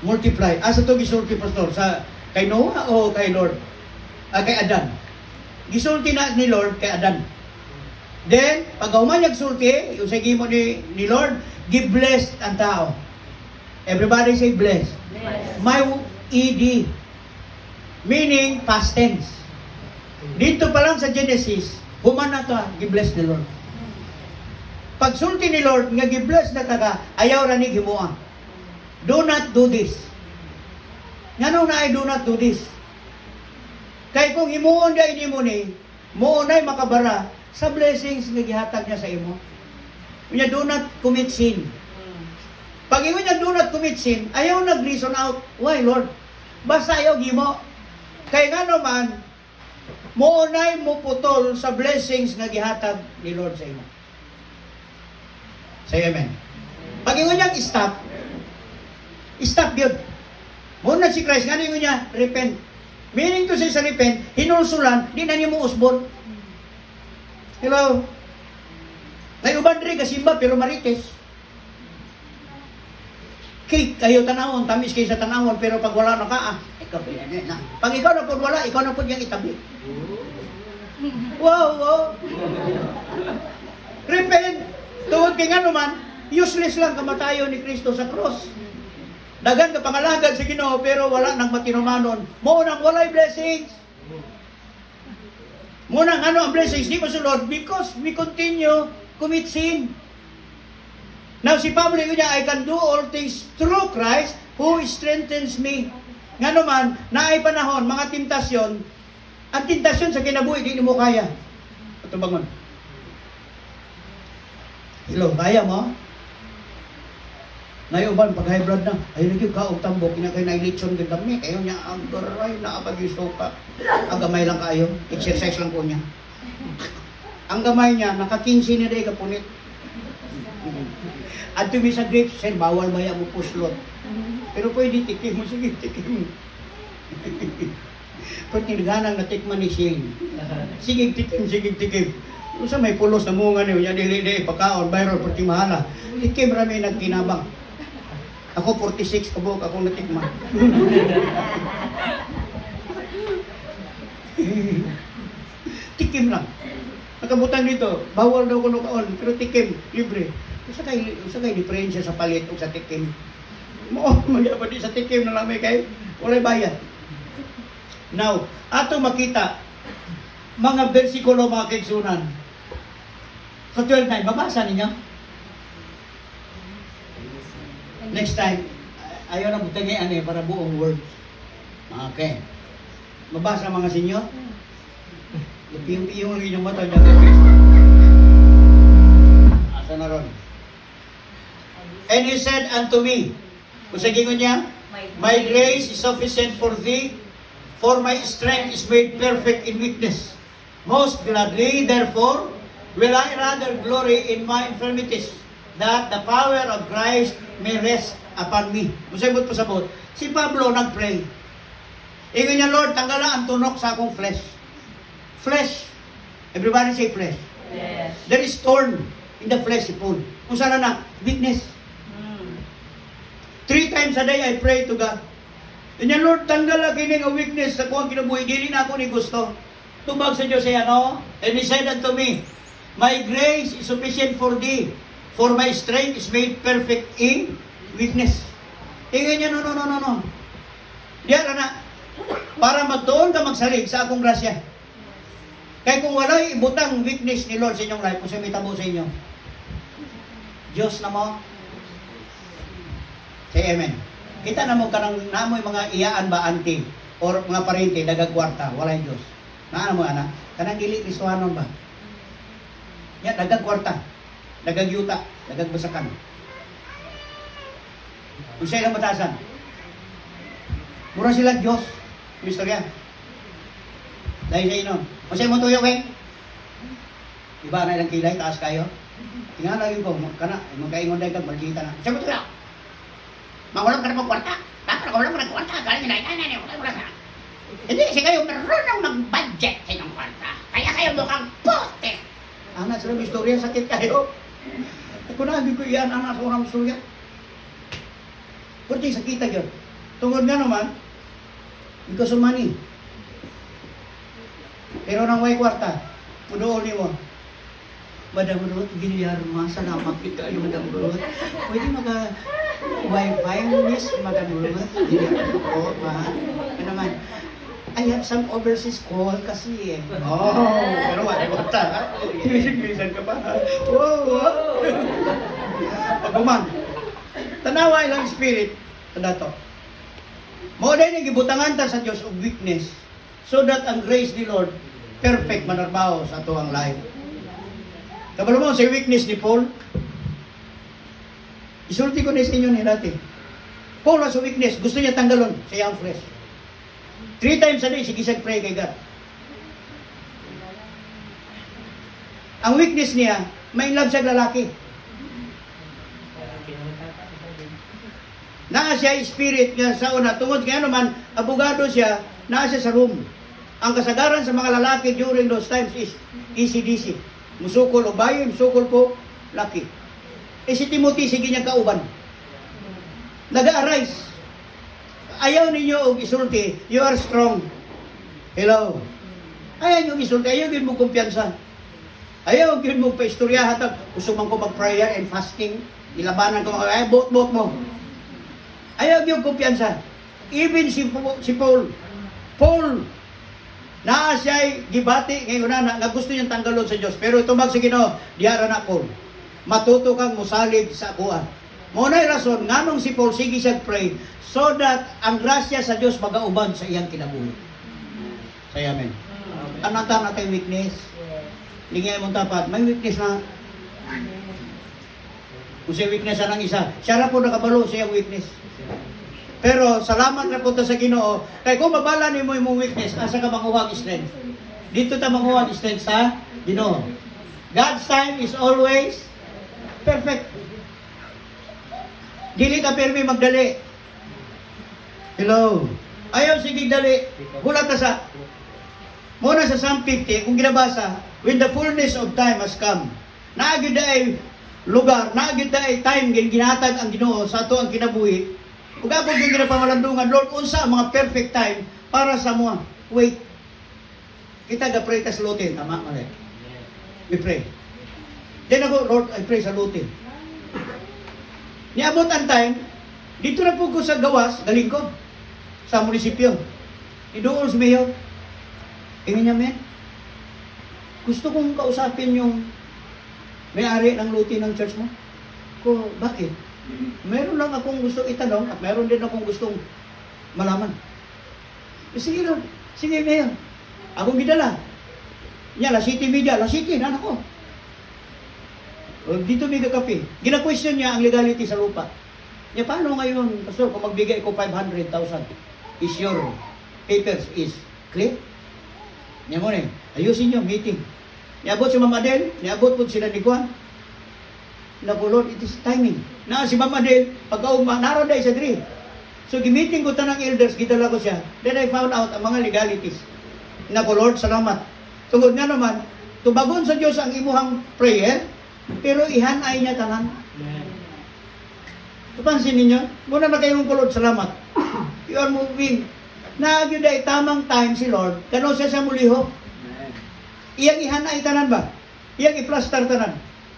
multiply. Asa ito gisulti, Pastor? Sa kay Noah o kay Lord? Kay Adan. Gisulti na ni Lord kay Adan. Then, pag umanyag sulti, yung sige mo ni Lord, give blessed ang tao. Everybody say blessed. May ED. Meaning, past tense. Dito pa lang sa Genesis, humana to, give blessed ni Lord. Pag sulti ni Lord, nga give blessed na taga, ayaw ranig himuang. Do not do this. Nga nung na I do not do this. Kaya kung himuon da ini mo ni, muunay makabara sa blessings nga gihatag niya sa imo. Unya, do not commit sin. Pag ingon niya, do not commit sin, ayaw nag-reason out. Why, Lord? Basta ayaw gimo. Kaya nga naman, muunay mo putol sa blessings nga gihatag ni Lord sa imo. Say amen. Pag ingon niya, stop. Stop yun. Muna si Christ, nga ingon niya, repent. Meaning to say sa repent, hinulsulan, di na niyo mo usbon. Hello? May uban rin kasimba, pero marites. Cake, kayo tanawon, tamis kayo sa tanawon, pero pag wala na ka, ikaw na. Pag ikaw na po wala, ikaw na po niyang itabi. Wow. Repent. Tungod kay nga naman, useless lang kamatayo ni Kristo sa cross. Dagan ka pangalagad sa Ginoo pero wala nang matinumanon. Mo nang walay blessings. Mo nang ano ang blessings di masulod because we continue commit sin. Now si Pablo niya, I can do all things through Christ who strengthens me. Nga naman, naay panahon, mga tentasyon, ang tentasyon sa kinabuhi, di mo kaya. Ito bangon. Hello, kaya mo? Nayuban, pag high blood na, ay nagyog ka, og tambok, kinakay na ilitson ka dami, kayo niya, ang garay na abag-iso ka. Ang gamay lang kayo, exercise lang po niya. Ang gamay niya, naka-15 na day kapunit. At tumi sa grapes, sen, bawal maya mo puslot. Pero pwede tikim mo, sige, tikim mo. Pag tinaghanang natikman ni Shane, sige, tikim. Kung sa may pulos na munga niyo, yan dili pagkaon, bayro, pati mahala. Tikim rami nagkinabang. Ako 46 kabuk akong natikman. Tikim lang. Nakabutan dito, bawal daw kuno kaon, pero tikim, libre. Usa kay diferensya sa palit o sa tikim. Mo, magyaba di sa tikim na lang may kay walay bayad. Now, ato makita mga bersikulo mga kaigsunan. Sa 12:9, babasa ninyo. Next time, ayaw na butangin para buong word. Okay. Mabasa mga senyor. Piyong-piyong ang inyong mata niya kay Kristo. Asa na ron? And he said unto me, kung sa gingon niya, my grace is sufficient for thee, for my strength is made perfect in weakness. Most gladly, therefore, will I rather glory in my infirmities, that the power of Christ may rest upon me. Musabot po sabot. Si Pablo nag-pray. Ingon niya, Lord, tanggala ang tunok sa akong flesh. Flesh. Everybody say flesh. Yes. There is thorn in the flesh, Paul. Kung saan na? Weakness. 3 times a day I pray to God. And yan, Lord, tanggala kini nga weakness sa kuwang kinabuhi. Dili na ako ni gusto. Tubag sa Diyos ay ano? And he said unto me, my grace is sufficient for thee, for my strength is made perfect in weakness. Tingnan niya, no. Diyan na, para magtuon ka magsalig sa akong grasya. Kaya kung wala'y ibutang weakness ni Lord sa inyong life, kung siya may tabo sa inyo, Diyos na mo, Say amen. Kita na mo kanang namoy mga iyaan ba auntie or mga parente dagag kwarta, walay Dios. Naa mo ana, kanang dili Kristohanon ba? Ya dagag kwarta, dagag yuta, dagag basakan. Unsay lang batasan? Mura sila Dios, istorya. Dahil sa inon. Unsay mo tuyo kay? Iba na ilang kilay taas kayo. Tingnan lang yun ko, kana, magkaingon dahil kag maldita na. Unsay mo tuyo? Magulang ka na pagkwarta. Dapat magulang mo ng kwarta. Galing nila, ay, wala ka. Hindi kasi kayo marunong mag-budget sa inyong kwarta. Kaya kayo mukhang poste. Anak sila may istorya, sakit kayo. Ako na, hindi ko iyan anak sa orang istorya. Kunti sakita yun. Tungod nga naman, because of money. Pero nang may kwarta, punoon ni mo. Madam Ruth Villarma, salamat kayo, Madam Ruth. Pwede maka-wifi, miss, Madam Ruth. Oo, ba? Ano naman? I have some overseas call kasi eh. Oh, pero wala kwarta. Ilisig-ilisan ka pa. Wow. Pagkuman. Tanawa ilang spirit. Tanda to. Mao day ni gibutangan ta sa Dios og weakness so that ang grace ni Lord perfect manarbaho sa ato ang life. Kabalo mo sa weakness ni Paul. Isulti ko na sa inyo ni dati. Paul sa weakness, gusto niya tanggalon sa iyang flesh. 3 times a day, sige siya pray kay God. Ang weakness niya, may love siya lalaki. Naa siya spirit nga sa una. Tungod kaya naman, abogado siya, naa siya sa room. Ang kasagaran sa mga lalaki during those times is ECDC. Musukol o bayo, musukol po, laki. Eh si Timothy, sige niya kauban. Nag-arise. Ayaw ninyo og isulti, you are strong. Hello. Ayaw nyo isulti, ayaw yun mo kumpiyansa. Ayaw yun mo paistoryahan. Gusto man ko mag-prayer and fasting. Ilabanan ko, ay, bot mo. Ayaw yung kumpiyansa. Even si Paul. Paul, naa siya'y gibati ngayon na gusto niyang tanggalon sa Diyos. Pero tumag sa Ginoo, diyara na Paul. Matuto kang musalig sa kuha. Muna'y rason, nganong si Paul, sige siya pray, so that ang grasya sa Diyos magauban sa iyang kinabuhi. Say amen. Anata natin weakness. Lingay mong tapat, may weakness na. Kung siya weakness na ng isa, siya na po nakabalo sa iyang weakness. Pero salamat na po sa Ginoo. Kaya kung mabala ni mo yung weakness, asa ka manguhag strength? Dito ta manguhag strength sa Ginoo. God's time is always perfect. Dili ka permi magdali. Hello. Ayaw sige dali. Hulat ta sa muna sa Psalm 50, kung ginabasa, when the fullness of time has come, naagid ay lugar, naagid ay time ginatag ang Ginoo sa ato ang kinabuhi. Ug ako gyud ginapamalandungan, Lord, unsa ang mga perfect time para sa mga wait. Kita ga pray ta sa lutin, tama mali. We pray. Then ako, Lord, I pray sa lutin. Niabot ang time, dito na po ko sa gawas, galing ko, sa munisipyo. Idool sa mayor. Ingin niya, men, gusto kong kausapin yung may-ari ng lutin ng church mo. Ko, bakit? Meron lang akong gusto itanong at meron din akong gustong malaman. Sige Lord, sige mayor. Akong gidala. Nya, la city media, la city, na ako. O, dito may kakapi. Gina-question niya ang legality sa lupa. Niya, paano ngayon, Pastor, kung magbigay ko 500,000, is your papers is clear? Niya mo ayusin niyo, meeting. Niabot si Mama Adel, niabot po sila ni Juan. Naku, Lord, it is timing. Na si Mama Adel, pagkauma, naroon dahil sa diri. So, gimiting ko tanang elders, gidala ko siya. Then I found out ang mga legalities. Naku, Lord, salamat. Tungod nga naman, tubagon sa Diyos ang imuhang prayer, pero ihanay niya tanan. Tupansin ninyo, muna na kayong kulod, salamat. You are moving. Nagyod ay tamang time si Lord, kano siya sa muliho. Iyang ihanay tanan ba? Iyang i-plaster tanan.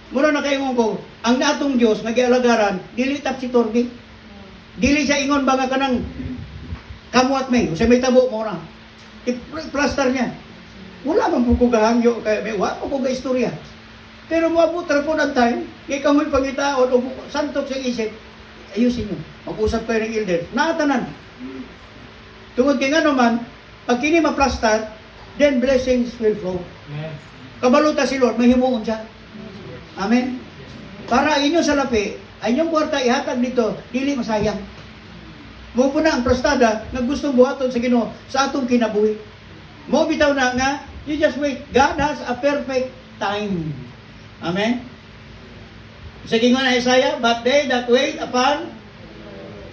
Muna na kayong ko, ang natong Diyos, nagialagaran, dili tap si Torbi. Dili siya ingon ba nga kanang kamuat may, o siya may tabo mo na. I-plaster niya. Wala man po ko gahangyo, kaya may wala po ko istorya. Pero moabot ra po ng time, kay kamoy pangitaon o santok sa isip, ayusin nyo. Mag-usap kayo ng elder. Naatanan. Tungod kay nga naman, pag kini ma-plaster, then blessings will flow. Kabaluta si Lord, may himuon siya. Amen? Para inyo sa lapi, ay inyong kwarta ihatag dito, dili masayang. Mo po na ang prostada nga gustong buhaton sa Ginoo sa atong kinabuhi. Mo bitaw na nga, you just wait. God has a perfect time. Amen? Sa gingon na Isaiah, but they that wait upon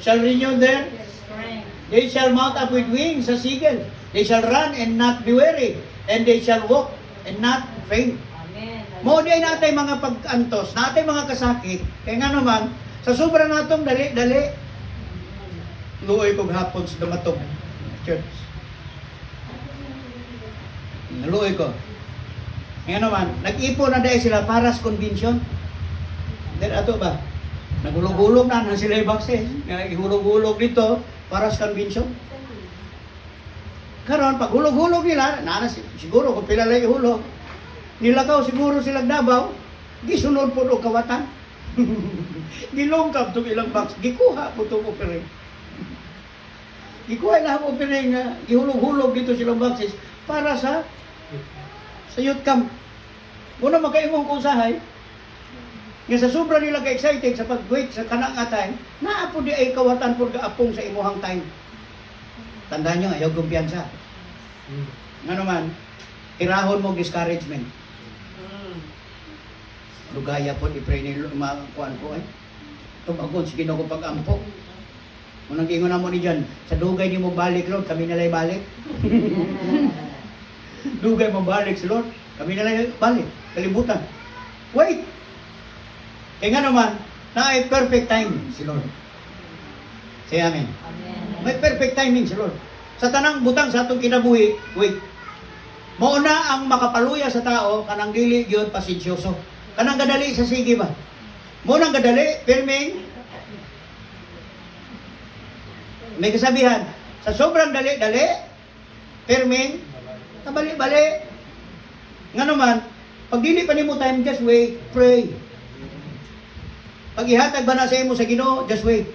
shall renew their Strength. they shall mount up with wings as eagle. They shall run and not be weary, and they shall walk and not faint. Amen. Mo di ay natay mga pag-antos, natay mga kasakit. Kaya nga naman, sa sobra natong dali-dali, luoy kog hapon sa dumatog church. Naluoy ko. Kaya naman, nag-ipo na dahil sila para sa convention. Then ato ba? Naghulog-hulog na sila ibakse. Ihulog-hulog dito para sa convention. Karon pag hulog-hulog nila, siguro kung pila lang ihulog, nilakaw siguro silang Davao, gisunod po o kawatan. Gilongkap itong ilang box, gikuha po itong opering. Gikuha na ang opering nga, gihulog-hulog dito silang boxes para sa youth camp. Muna magkaimong kusahay, nga sa sobra nila ka-excited sa pag-wait sa kanang atay, naa po di ay kawatan po kaapong sa imuhang time. Tandaan nyo, ayaw kumpiyansa. Nga naman, irahon mo discouragement. Lugaya po, i-pray ni kuhaan ko ay. Tumagon, sige na ko pag-ampo. Unang ingon na mo ni dyan, sa dugay ni mo balik, Lord, kami nalay balik. Dugay mo balik si Lord, kami nalay balik. Kalibutan. Wait! Kaya nga naman, na ay perfect time si Lord. Say amen. Amen. May perfect timing si Lord. Sa tanang butang sa atong kinabuhi, wait. Mauna ang makapaluya sa tao, kanang dili yun pasensyoso. Kanang gadali sa sige ba? Munang gadali, pirming. May kasabihan, sa sobrang dali-dali, pirming, kabali-bali. Nga naman, pag dili pa nimo time, just wait, pray. Pag ihatag ba na sa imo sa Ginoo, just wait.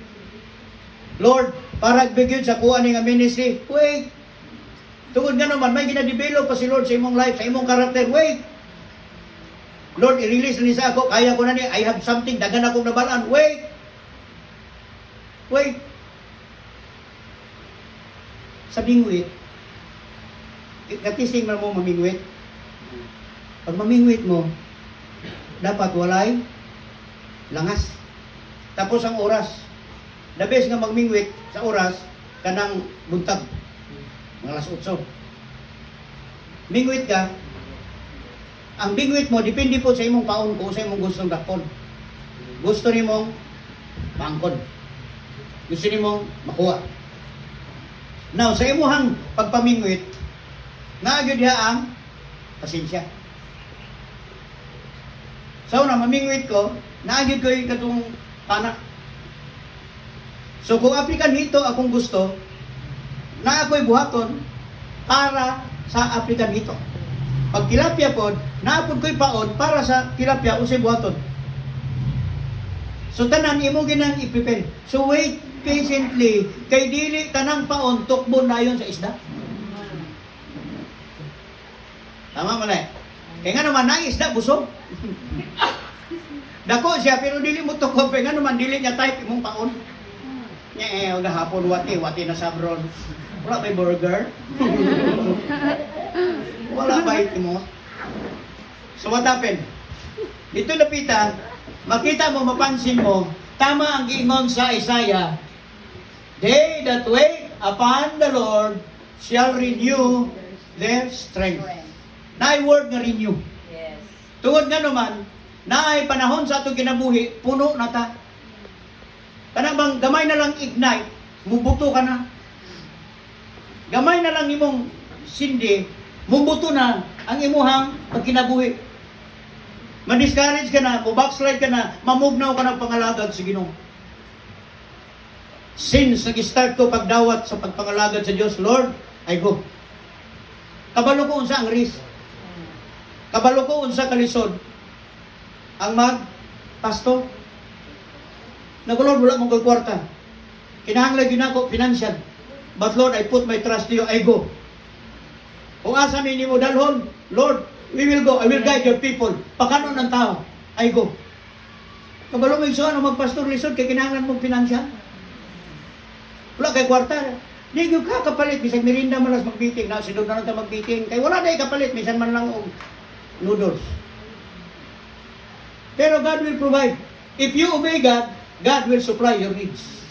Lord, para bigyan sa kuha ni nga ministry, wait. Tungod nga naman, may gina-develop pa si Lord sa imong life, sa imong karakter, wait. Lord, i-release na sa ako, kaya ko na niya, I have something, dagan akong nabalaan, wait. Wait. Sa bingwit, katising mo mamingwit. Pag mamingwit mo, dapat walay langas. Tapos ang oras, the best nga magmingwit sa oras, kanang buntag. Mga alas 8. Mingwit ka, ang bingwit mo, depende po sa imong paon ko, sa imong gustong dakpon. Gusto ni mong pangkon. Gusto ni mong makuha. Now, sa imuhang pagpamingwit, naagad niya ang pasensya. So, na mamingwit ko, naagad ko yung katong panak. So, kung African hito akong gusto, na ako'y buhaton para sa African hito. Pag tilapia po, naapod ko'y paon para sa tilapia o sa buhaton. So, tanan, imo ginang i-prepare. So, wait patiently. Kay dili, tanang paon, tukbon na yun sa isda. Tama mo na. Kaya nga naman, na isda, busog. Dako siya, pero dili mo tukbon. Kaya nga naman, dili niya type imong paon. Nye, huwag hapon, wati na sabron. Wala may burger. Wala ba ito mo? So what happened? Dito napita, makita mo, mapansin mo, tama ang giingon sa Isaiah, they that wait upon the Lord shall renew their strength. Naay word nga renew. Yes. Tungod nga naman, naay panahon sa atong kinabuhi, puno na ta. Kanang gamay na lang ignite, mubuto ka na. Gamay na lang imong sindi, mubuto na ang imuhang pagkinabuhi. Ma-discourage ka na, backslide ka na, mamugnaw ka ng pangalagad sa Ginoo. Since nag-start ko pagdawat sa pagpangalagad sa Diyos, Lord, I go. Kabalo ko unsa ang risk. Kabalo ko unsa kalisod. Ang mag-pasto. Lord, wala mong kwarta. Kinahanglan yun ako, financial. But Lord, I put my trust to you, I go. Kung asa ni mo dalhon, Lord, we will go, I will guide your people. Pakano ng tao, I go. Kabalo mo yung suwan, magpastor lisod, kaya kinahanglan mong financial. Wala kay kwarta. Di yung kapalit, bisag merinda malas magbiting, na sinod na natin magbiting. Kaya wala na kapalit, bisan man lang og noodles. Pero God will provide. If you obey God, God will supply your needs.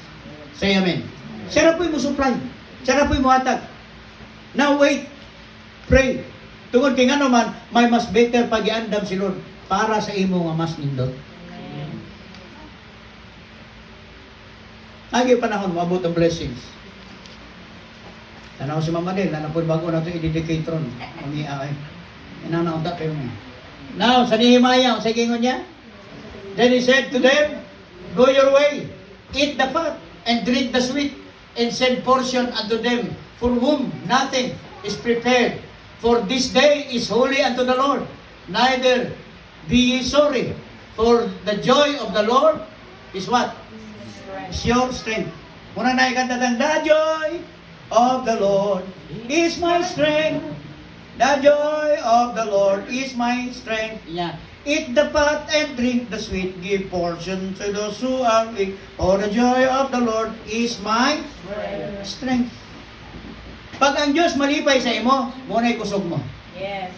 Say amen. Siya na po'y mo supply. Siya na po'y mo hatag. Now wait. Pray. Tungod kay nga naman, may mas better pag-iandam si Lord para sa imo nga mas nindot. Lagi panahon, maabot ang blessings. Tanaw si Mama Del, na po bago na ito i-dedicate ron. Umiya ay. Inanaunta kayo niya. Now, sa Nehemiah, sa gingon niya, then he said to them, go your way, eat the fat, and drink the sweet, and send portion unto them, for whom nothing is prepared. For this day is holy unto the Lord. Neither be ye sorry, for the joy of the Lord is what? Is your strength. Muna na ikanta ng, the joy of the Lord is my strength. The joy of the Lord is my strength. Yeah. Eat the fat and drink the sweet. Give portion to those who are weak. For the joy of the Lord is my strength. Pag ang Diyos malipay sa imo, muna'y kusog mo. Yes.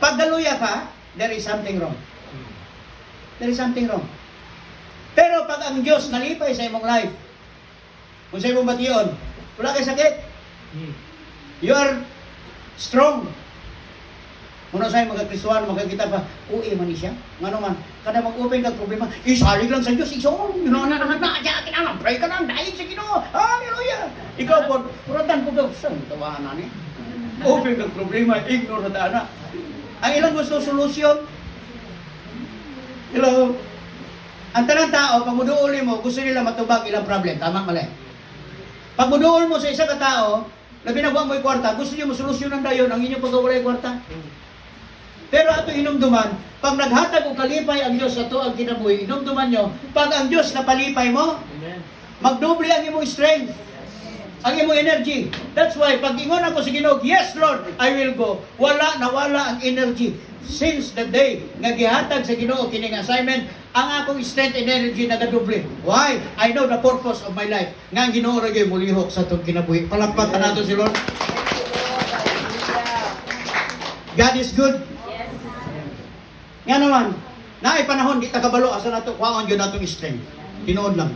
Pag daluya ka, there is something wrong. There is something wrong. Pero pag ang Diyos nalipay sa imong life, kung sa imong bation, wala kay sakit. You are strong. Muna sa'yo magkakristuhan, magkakita pa, uwi man ni siya. Nga naman, kada mag-open kag problema, isalig lang sa Diyos, isong, yun na, pray ka lang, dahil sa Ginoo, hallelujah. Ikaw po, puratan po daw, saan tawanan eh? Open kag problema, ignore na ana. Ang ilang gusto solusyon, hello, ang tanang tao, pag muduuli mo, gusto nila matubag ilang problem, tama, mali. Pag muduol mo sa isa ka tao, na binagawa mo yung kwarta, gusto niyo masolusyonan dayon ang inyong pagkawala yung kwarta. Pero ato inumduman, pag naghatag o kalipay ang Diyos ato ang kinabuhi, inumduman nyo, pag ang Diyos napalipay mo, magdoble ang imong strength, ang imong energy. That's why, pag ingon ako sa Ginoo, yes Lord, I will go. Nawala ang energy. Since the day nga gihatag sa Ginoo kining assignment, ang akong strength and energy nagadoble. Why? I know the purpose of my life. Nga ang Ginoo ra gyud mulihok sa atong kinabuhi. Palakpakan nato si Lord. God is good. Yes. Nga naman, naay panahon di ta kabalo asa nato kuhaon gyud natong strength. Tinuod lang.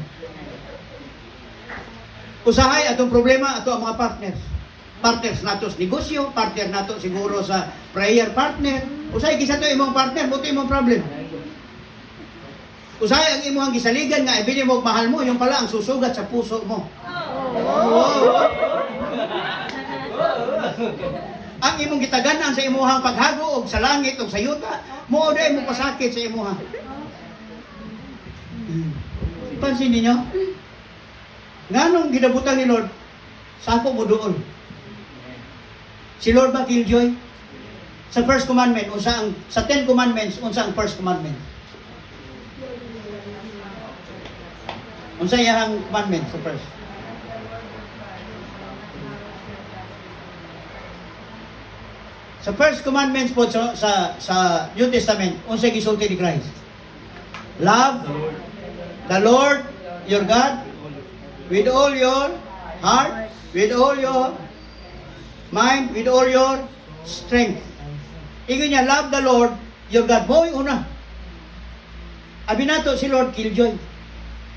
Usahay atong problema ato ang mga partners. Partners nato sa negosyo, partner nato siguro sa prayer partner. Usay gisa to imong partner, buto imong problem. Usay ang imong gisaligan nga ibili mo mahal mo, yung pala ang susugat sa puso mo. Ang imong gitaganan sa imuhang paghago og sa langit og sa yuta, mo day mo pasakit sa imuha. Pansin ninyo? Nganong ginabutan ni Lord? Sako mo doon. Si Lord ba killjoy? Sa first commandment, sa 10 commandments, unsa ang first commandment? Unsa iyang commandment sa first? Sa first commandments po sa New Testament, unsa gisulti ni Christ? Love the Lord your God with all your heart, with all your mind, with all your strength. Ingon niya, love the Lord your God. Mo yung una. Abi nato si Lord killjoy.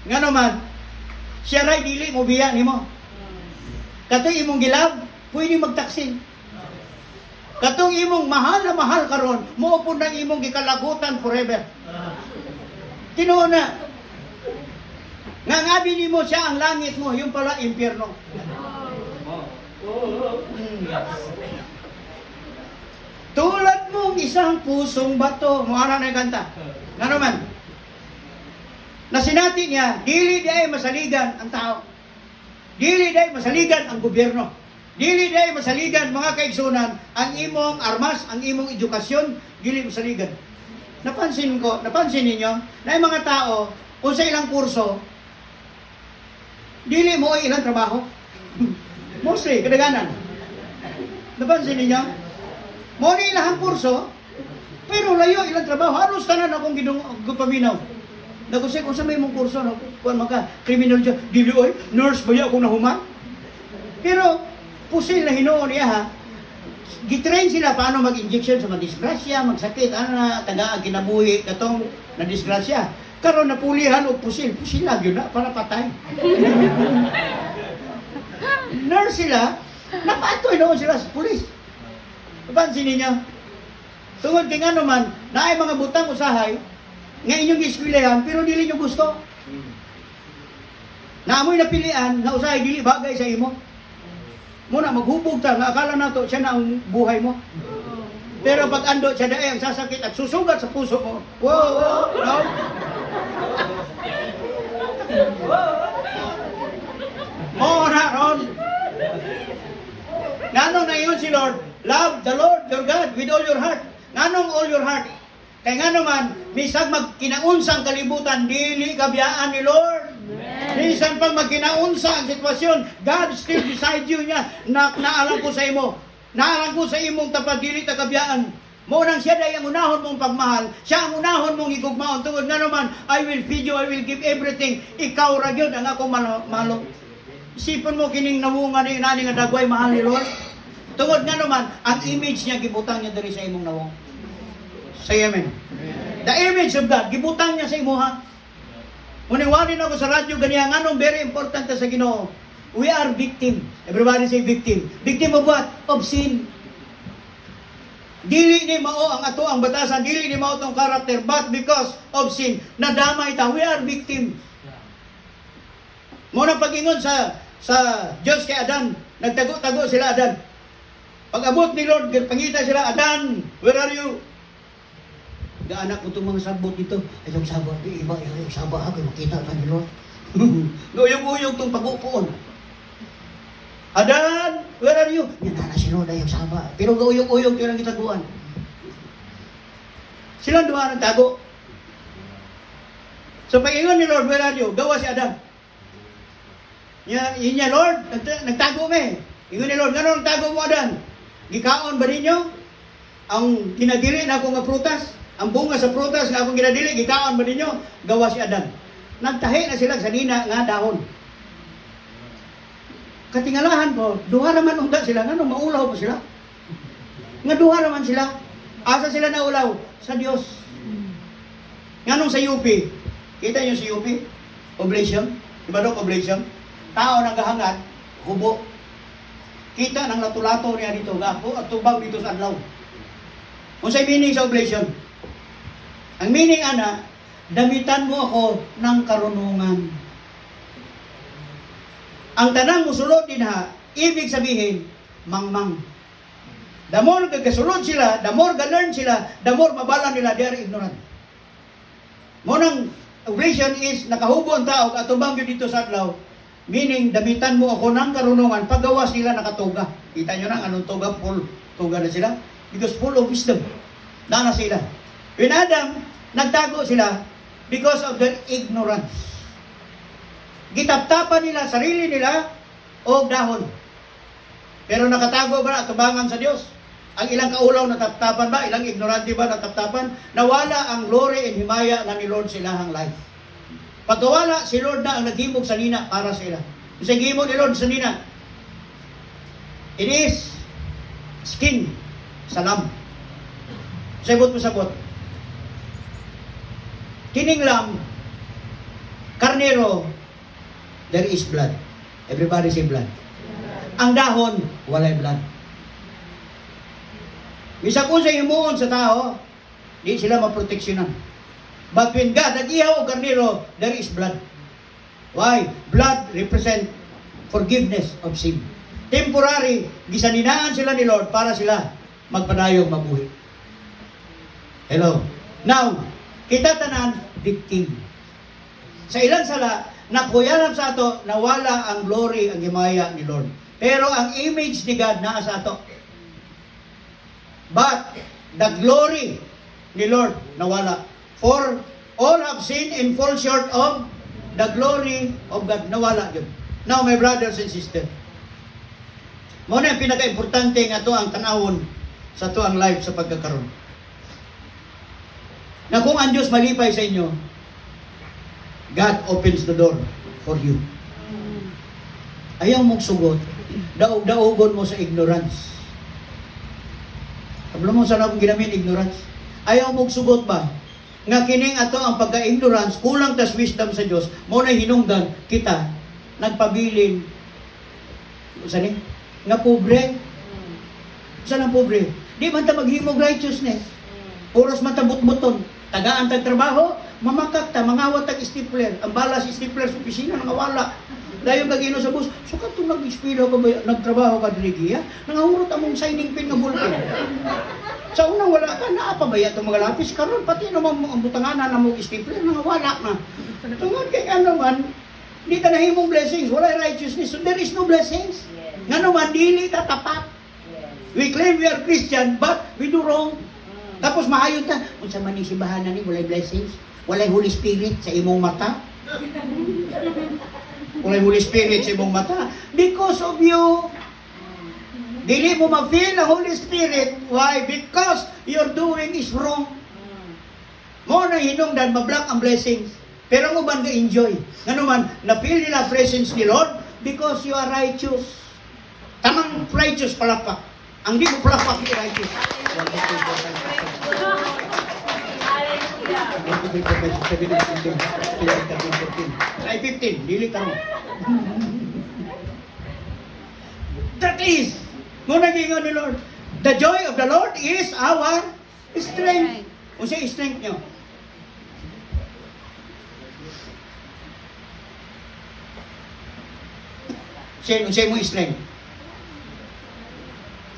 Nga naman, siya ray dili mo biya nimo. Katong imong gilab, pwede magtaksin. Katong imong mahal na mahal karon, mo po na imong gikalagutan forever. Tinuod na. Nga ngabi nimo siya ang langit mo, yung pala impyerno. Tulad mong isang pusong bato, muara na yung kanta. Nga naman, na sinati niya, dili di ay masaligan ang tao. Dili di ay masaligan ang gobyerno. Dili di ay masaligan mga kaigsunan, ang imong armas, ang imong edukasyon, dili masaligan. Napansin ninyo, na yung mga tao, kung sa ilang kurso, Dili mo ay ilang trabaho. Mostly, kadaganan. Napansin ninyo? Mo ni ilang kurso, pero layo ilang trabaho. Halos tanan akong paminaw. Nagusik, kung sa may mong kurso, no? Kuan maka, criminology, dili oy, nurse ba akong nahuman? Pero, pusil na hinuon niya ha, gitrain sila paano mag-injection sa madisgrasya, magsakit, ano na, tagaan kinabuhi, katong na disgrasya. Karon napulihan o pusil lang yun na, para patay. Nurse sila, napatoy noon sila sa pulis. Napansin ninyo? Tungod kay nga naman, na ay mga butang usahay, nga inyong iskwilahan, pero dili nyo gusto. Naamoy napilian, na usahay dili bagay sa imo. Muna maghubog ta, nga akala nato siya na ang buhay mo. Pero pag ando siya daay ang sasakit at susugat sa puso mo. Wow, no? Mo na ron. Nganong na yun si Lord? Love the Lord your God with all your heart. Nganong all your heart? Kaya nga naman, misag magkinaunsang kalibutan, dili kabiyaan ni Lord. Minsan pag magkinaunsa ang sitwasyon, God still beside you niya. Naalam ko sa imo. Naalam ko sa imong tapat, dili kabiyaan. Mo nang siya day ang unahon mong pagmahal. Siya ang unahon mong igugmaon. Tungod nga naman, I will feed you, I will give everything. Ikaw ra gyud ang akong malo. Isipon mo kining nawungan ni nani nga dagway mahal ni Lord. Tungod nga naman, ang image niya gibutang niya diri sa imong nawong. Say amen. The image of God, gibutang niya sa imo ha. Uniwanin ako sa radyo ganiya, nganong very important sa Ginoo. We are victim. Everybody say victim. Victim of what? Of sin. Dili ni mao ang ato ang batasan, dili ni mao tong character, but because of sin, nadamay ta. We are victim. Muna pag-ingon sa Diyos kay Adan, nagtago-tago sila Adan. Pag-abot ni Lord, pangita sila, Adan, where are you? Gaanak ko itong mga sabot dito. Ayong sabot, iba, ayong sabot ha, kaya makita ka ni Lord. Uyog-uyog itong pag-upoon. Adan, where are you? Yan na si Lord, ayong sabot. Pero uyog-uyog yun ang kitaguan. Silang duha nagtago. So pag-ingon ni Lord, where are you? Gawa si Adan. Yun niya, Lord, nagtago me. Ingon ni Lord, gano'n nagtago mo Adan? Gikaon ba ninyo? Ang kinadili na akong prutas? Ang bunga sa prutas nga akong ginadili, gikaon ba ninyo? Gawa si Adan. Nagtahi na sila sa nina nga dahon. Katingalahan ko, duha raman unta sila, nga nung maulaw po sila. Nga duha raman sila. Asa sila naulaw? Sa Diyos. Nga nung sa UP, kita nyo sa UP? Oblation? Diba daw oblation? Tao nang gahangat, hubo. Kita nang latulato niya dito, gapo at tubaw dito sa adlaw. Kung sa'y meaning sa oblation, ang meaning ana, damitan mo ako ng karunungan. Ang tanang musulod din ha, ibig sabihin, mangmang. The more gagasulod sila, the more ga-learn sila, the more mabala nila, they are ignorant. Munang oblation is, nakahubo ang tao, at tubang yun dito sa adlaw, meaning, damitan mo ako ng karunungan, paggawas nila nakatuga. Kita nyo na, anong tuga? Full tuga na sila. Because full of wisdom. Dana sila. When Adam, nagtago sila because of their ignorance. Gitaptapan nila, sarili nila, o dahon. Pero nakatago ba na tubangan sa Diyos? Ang ilang kaulaw nataptapan ba? Ilang ignorante ba nataptapan? Nawala ang glory and himaya na ni Lord silahang life. Pagkawala, si Lord na ang naghimog sa nina para sila. Kung sa himog ni Lord sa nina, it is skin sa lamb. Sabot mo sabot. Kining lamb, karnero, there is blood. Everybody say blood. Ang dahon, walay blood. Bisa kung sa himuon sa tao, di sila maproteksyonan. But when God nag-ihaw o karnero, there is blood. Why? Blood represent forgiveness of sin. Temporary, gisaninaan sila ni Lord para sila magpadayong mabuhi. Hello. Now, kita tanan, victim. Sa ilang sala, nakuyalam sa ato, nawala ang glory, ang himaya ni Lord. Pero ang image ni God naa sa ato. But, the glory ni Lord nawala. For all have sinned and fall short of the glory of God. Nawala yun. Now, my brothers and sisters, mo na yung pinaka-importante nga to ang tanawon sa to ang life sa pagkakaroon. Na kung ang Diyos malipay sa inyo, God opens the door for you. Ayaw mong sugot, daog-daogon mo sa ignorance. Kablo mo sana akong ginamit ignorance. Ayaw mong sugot ba? Nga kining ato ang pagka-ignorance, kulang tas wisdom sa Diyos, mo na hinungdan kita, nagpabilin, saan eh? Nga pobre. Saan ang pobre? Di man ta maghimog righteousness. Puros man ta butbuton. Tagaan tag trabaho, mamakak ta, mangawat tag stapler. Ang balas stapler sa opisina, nangawala. Dayon kagino sa bus, so kanto nag-espira ka ba, nagtrabaho ka dili ha? Nangahurot among signing pen nga bulpen. Sa unang wala ka, naapabaya itong mga lapis. Karon pati naman ang butanganan na mong stapler, nangawala na. Tungod kay ano man, di ta nahimong blessings, wala righteousness, so there is no blessings. Nga naman, dili ta tapat. We claim we are Christian, but we do wrong. Tapos mahayod ta, unsa man ni simbahan ni, walay blessings, walay Holy Spirit sa imong mata. Walay Holy Spirit sa imong mata. Because of you, dili mo ma-feel ang Holy Spirit. Why? Because you're doing is wrong. Mo na hinungdan, ma-block ang blessings. Pero mo ba nga-enjoy? Nga naman, na-feel nila presence ni Lord because you are righteous. Tamang righteous palakpak. Ang di mo palakpak, hindi righteous. Ay, 15. Dili tarong. That is, muna gingon ni Lord, the joy of the Lord is our strength. O siya strength nyo. Siya mo strength.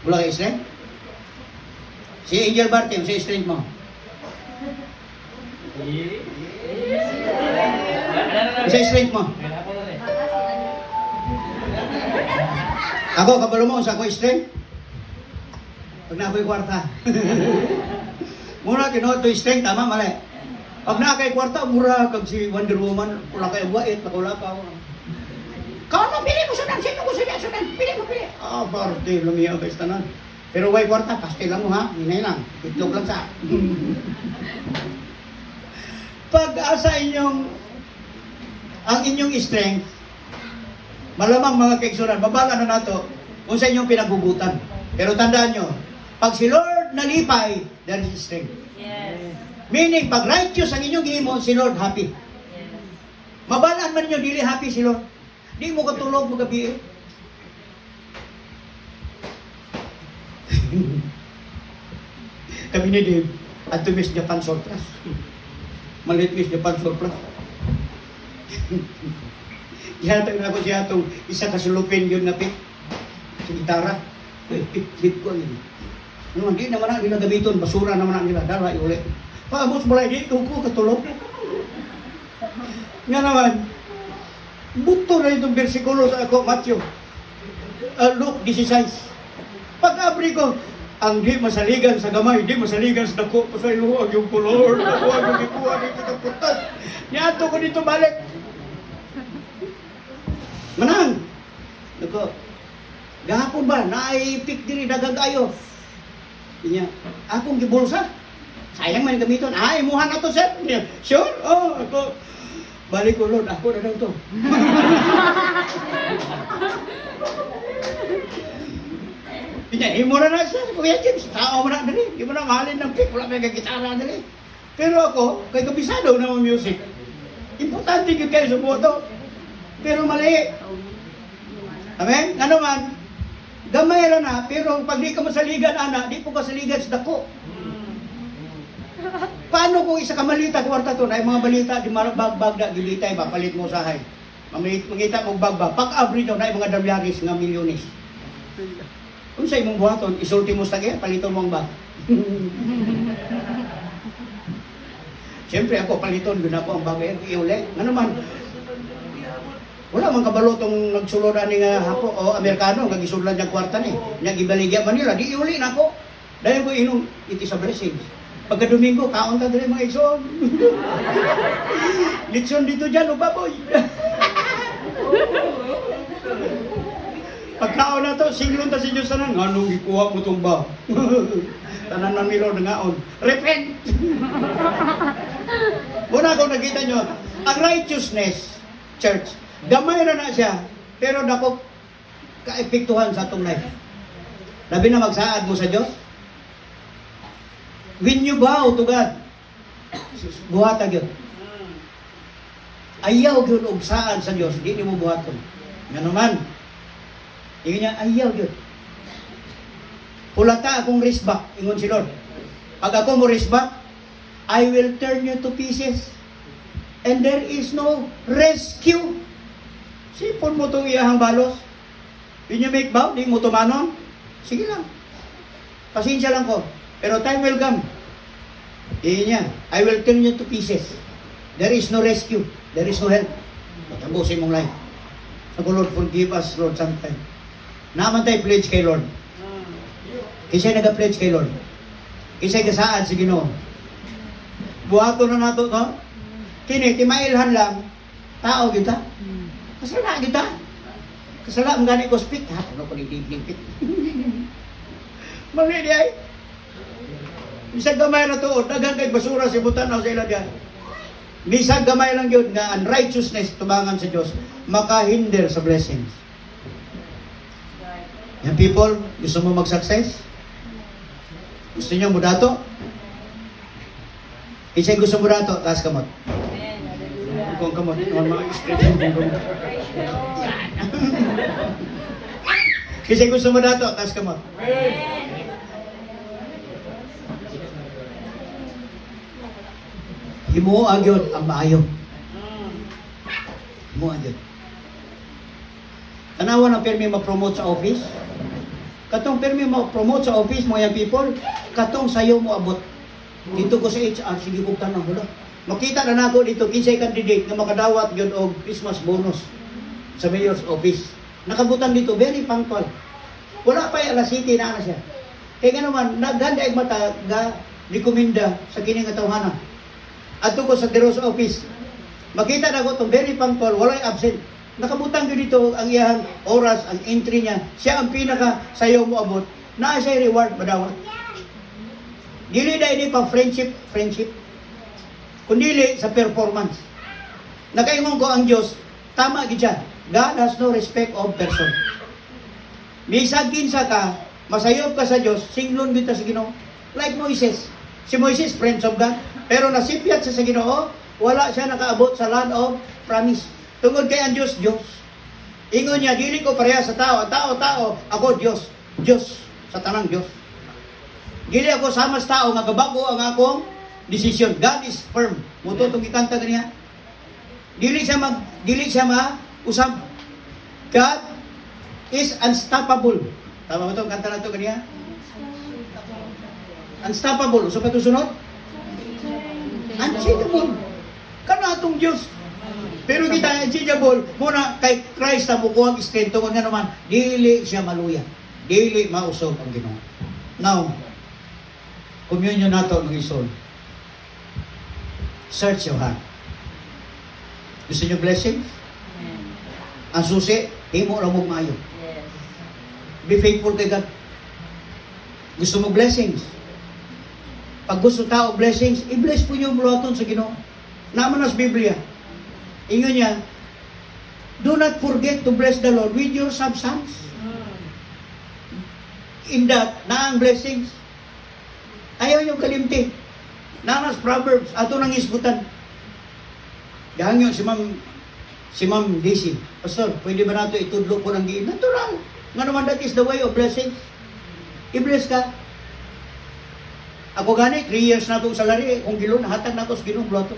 Wala kayo strength? Si Angel Bartim, siya strength mo. Siya strength mo. Ako, kabalo mo, sa ako strength? Pag na ako'y kwarta. Muna, kinuha ito strength, tama, mali. Pag na ako'y kwarta, mura, kag si Wonder Woman, wala kayo buwait, nakula pa ako. Kano, pili mo sudan, sino ko siya sudan, pili mo, pili. Ah, parte, lumiyaw kayo tanan. Pero way kwarta, pastel lang mo ha, hinay lang, itlog lang sa. Pag-asa inyong, ang inyong strength, malamang mga kaigsunan, babala na nato kung sa inyong pinagbubutan. Pero tandaan nyo, pag si Lord nalipay, there is strength. Yes. Meaning, pag righteous ang inyong gihimo, si Lord happy. Yes. Mabalaan man nyo, dili happy si Lord. Di mo katulog mo gabi eh. Kami ni Dave, at Miss Japan Surplus. Malit Miss Japan Surplus. Gihatag na ako siya itong isa kasulupin yun na pit. Sa gitara. Pit ko yun. Ano, hindi naman ang nila gamiton. Basura naman ang nila. Dala, iuli. Paabos mo lang, hindi ko katulog. Nga naman, buto na itong versikulo sa ako, Matthew. Luke 16. Pag-abri ko, ang di masaligan sa gamay, di masaligan sa dako, pasayluhag yung kulor, nakuha yung ikuha dito sa putas. Niyato ko dito balik. Manang! Nako, gahapon ba, naipik diri dagang kayo. Niya, akong gibulsa. Sayang man gamiton. Ay, imuhan na to, sir. Niya, sure? Oh, ako. Balik ko, Lord, ako na daw to. Imo na na siya, Kuya James, tao mo na dali. Di mo na mahalin ng pick, wala may gagitara dali. Pero ako, kay kabisado na mo music. Importante yun kayo sa boto. Pero mali. Amen? Ano man, gamay ra na, pero pag di ka masaligan, ana, di po kasaligan sa dako. Paano kung isa kamalita kwarta to, na yung mga balita, di maragbag-bag na, gilitay ba, palit mo sahay. Mangita mo bagbag. Pag-abri daw na yung mga damyaris nga milyones. Kung sa imong buhaton, isulti mo sa kaya, paliton mo ang bag. Siyempre ako, paliton, doon ako ang bagay, iuli. Nga naman, wala man kabalo tong nagsulodan ni nga hapo o Amerikano, kagisulad niyang kwarta ni. Nagibaligya Manila, di iuli na ako. Dahil ko inom, it is a blessing. Pagka Domingo, kaon ta dali mga igsoon. Litson dito dyan, o baboy. Pagkaon na to, singlon ta si Diyos tanan. Anong ikuha mo itong ba? Tanan na milo na ngaon. Repent! Muna kung nakita nyo, ang righteousness, church, gamay na siya, pero dako kaepektuhan sa atong life. Labi na magsaad mo sa Diyos. When you bow to God, buhata gyud. Ayaw gyud og saan sa Dios, di mo buhaton. Ngano man. Ingon niya ayaw gyud. Hulata akong risbak, ingon si Lord. Pag ako mo risbak, I will turn you to pieces. And there is no rescue. Sipon mo itong iyahang balos. When you make vow, di mo tumanon. Sige lang. Pasensya lang ko. Pero time will come. Iyon niya. I will turn you to pieces. There is no rescue. There is no help. Matabusin mong life. Ako, Lord, forgive us, Lord, sometime. Naman tayo pledge kay Lord. Kisa'y nag-pledge kay Lord. Kisa'y gasaan si Ginoo. Buhato na nato, no? Kini, timailhan lang. Tao kita. Kasala kita. Kasala ang gani ko speak. Ha? Ano ko nitipit? Mali di ay. Bisag gamay na to, daghang kay basura si butanaw sa ila diyan. Bisag gamay lang yun nga unrighteousness tubangan sa Diyos makahinder sa blessings. Yan people, gusto mo mag-success? Gusto niyo mo dato? Isa'y gusto mo dato, taas kamot. Kung kamot, mga expression kung kamot. Isa'y gusto mo dato, taas kamot. Himuo agyod ang maayo. Himuo agyod. Tanawa ng permi ma-promote sa office. Katong permi ma-promote sa office mo yan people, katong sayo mo abot. Dito ko sa HR, sige kong tanong, wala. Makita na nako dito, kinsay candidate na makadawat yun o Christmas bonus sa mayor's office. Nakabutan dito, very punctual. Wala pa yung alas city na siya. Kaya nga naman, naghanda ay mata, rekomenda sa kining atawhana. At ko sa Teros office, makita na ko itong very punctual, walay absent. Nakabutang yun dito ang iyang oras, ang entry niya. Siya ang pinaka sayo mo abot. Naa siya reward, madawat. Dili na ini pa friendship. Kundili sa performance. Nakaingon ko ang Diyos, tama gid siya. God has no respect of person. Bisag kinsa ka, masayop ka sa Diyos, singlon kita sa Ginoo. Like Moises. Si Moises, friends of God. Pero nasipyat siya sa Ginoo, wala siya nakaabot sa land of promise. Tungod kay ang Diyos, Diyos. Ingon niya, dili ko pareha sa tao. Tao, ako Diyos. Diyos sa tanang Diyos. Dili ako sama sa tao, magabago ang akong decision. God is firm. Muto itong ikanta ganiya. Dili siya ma-usab. God is unstoppable. Tama ba itong kanta na ito ganiya? Unstoppable. So, pato sunod? Unshakable. Kana atong Diyos. Pero kita unshakable. Muna kay Christ na mukuhang istento ko nga naman, dili siya maluya. Dili mausog ang Ginoo. Now, communion nato ng isol. Search your heart. Gusto niyo blessings? Ang susi, himo lang mo maayo. Be faithful kay God. Gusto mo blessings? Pag gusto tao blessings, i-bless po niyo mulaton sa Ginoo. Naman as Biblia. Ingon niya, do not forget to bless the Lord with your substance. In that, na ang blessings. Ayaw yung kalimti. Nanas Proverbs, ato nang isgutan. Gahangyo si Ma'am Daisy. Pastor, pwede ba nato itudlo po ng giin? Natural. Nga naman, that is the way of blessings. I-bless ka. Ako gani, 3 years na itong salary, kung gilo, nahatag na ito sa ginong bloto.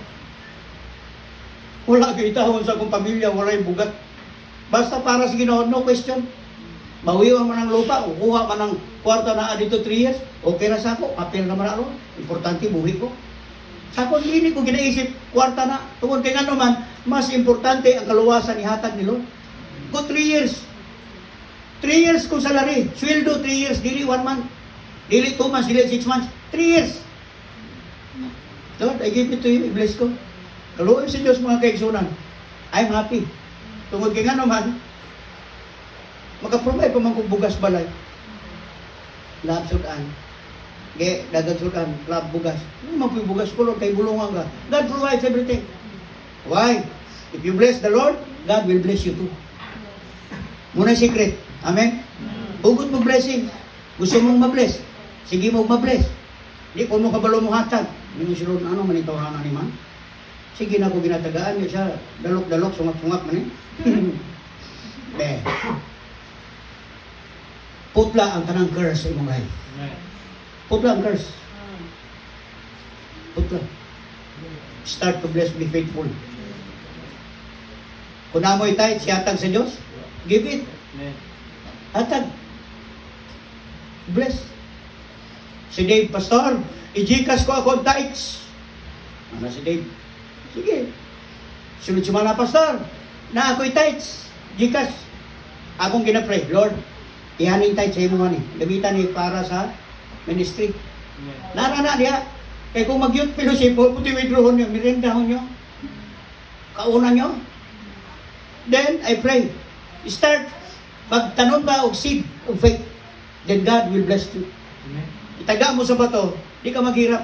Wala kaitahon sa akong pamilya, wala yung bugat. Basta para sa Ginoo, no question. Bawiwan man ang lupa, kukuha man ng kwarta na dito 3 years, okay na sa ako, papel naman ako, importante buhi ko. Sa ako, hindi ko ginaisip, kwarta na. Tungkol kay nga naman, mas importante ang kaluwasan ni hatag ni Lord. Go 3 years. 3 years kung salary, sweldo 3 years, dili 1 month. Dili 2 months, dili 6 months, 3 years. Lord, I give it to you, i-bless ko. Kaluoy si Diyos mga kaigsunan. I'm happy. Tungod kay nga naman, Maka-provide pa man kong bugas balay. Lab sudan. Ge, dagang sudan, lab bugas. Ano man po yung bugas ko, Lord, kay bulungan ka. God provides everything. Why? If you bless the Lord, God will bless you too. Muna secret. Amen? Hugot mo blessing. Gusto mong mabless. Sige mo mabless. Di ko mo kabalo mo hatag. Hindi mo sila ano, manitawahan ni man. Sige na ko ginatagaan niya siya. Dalok-dalok, sungap-sungap man eh. Be. Putla ang tanang curse sa imong life. Putla ang curse. Putla. Start to bless, be faithful. Kung namoy tithe, siyatag sa Diyos, give it. Hatag. Bless. Si Dave, Pastor, i-Gcash ko ako ang tithes. Ano si Dave? Sige. Sunod sumala, Pastor, na ako'y tithes. Gcash. Akong ginapray, Lord, ihaning tithes sa imo man eh. Gamitan ni para sa ministry. Narana niya. Kaya kung mag-youth fellowship, puti withdraw niyo, mirendahon niyo. Kauna niyo. Then, I pray. Start. Magtanong ka og seed of faith. Then God will bless you. Itaga mo sa bato, di ka maghirap.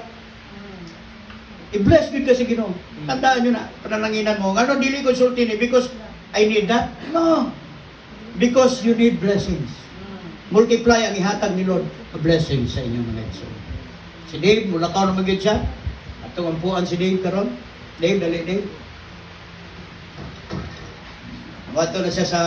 I-bless din kasi Ginoo. Tandaan nyo na, panananginan mo. Ano, dili konsulti ni because I need that? No. Because you need blessings. Multiply ang ihatag ni Lord a blessing sa inyong mga so. Si Dave, mula ka na mag-get siya. At tumampuan si Dave karon. Dave, dali Dave. Wato na siya sa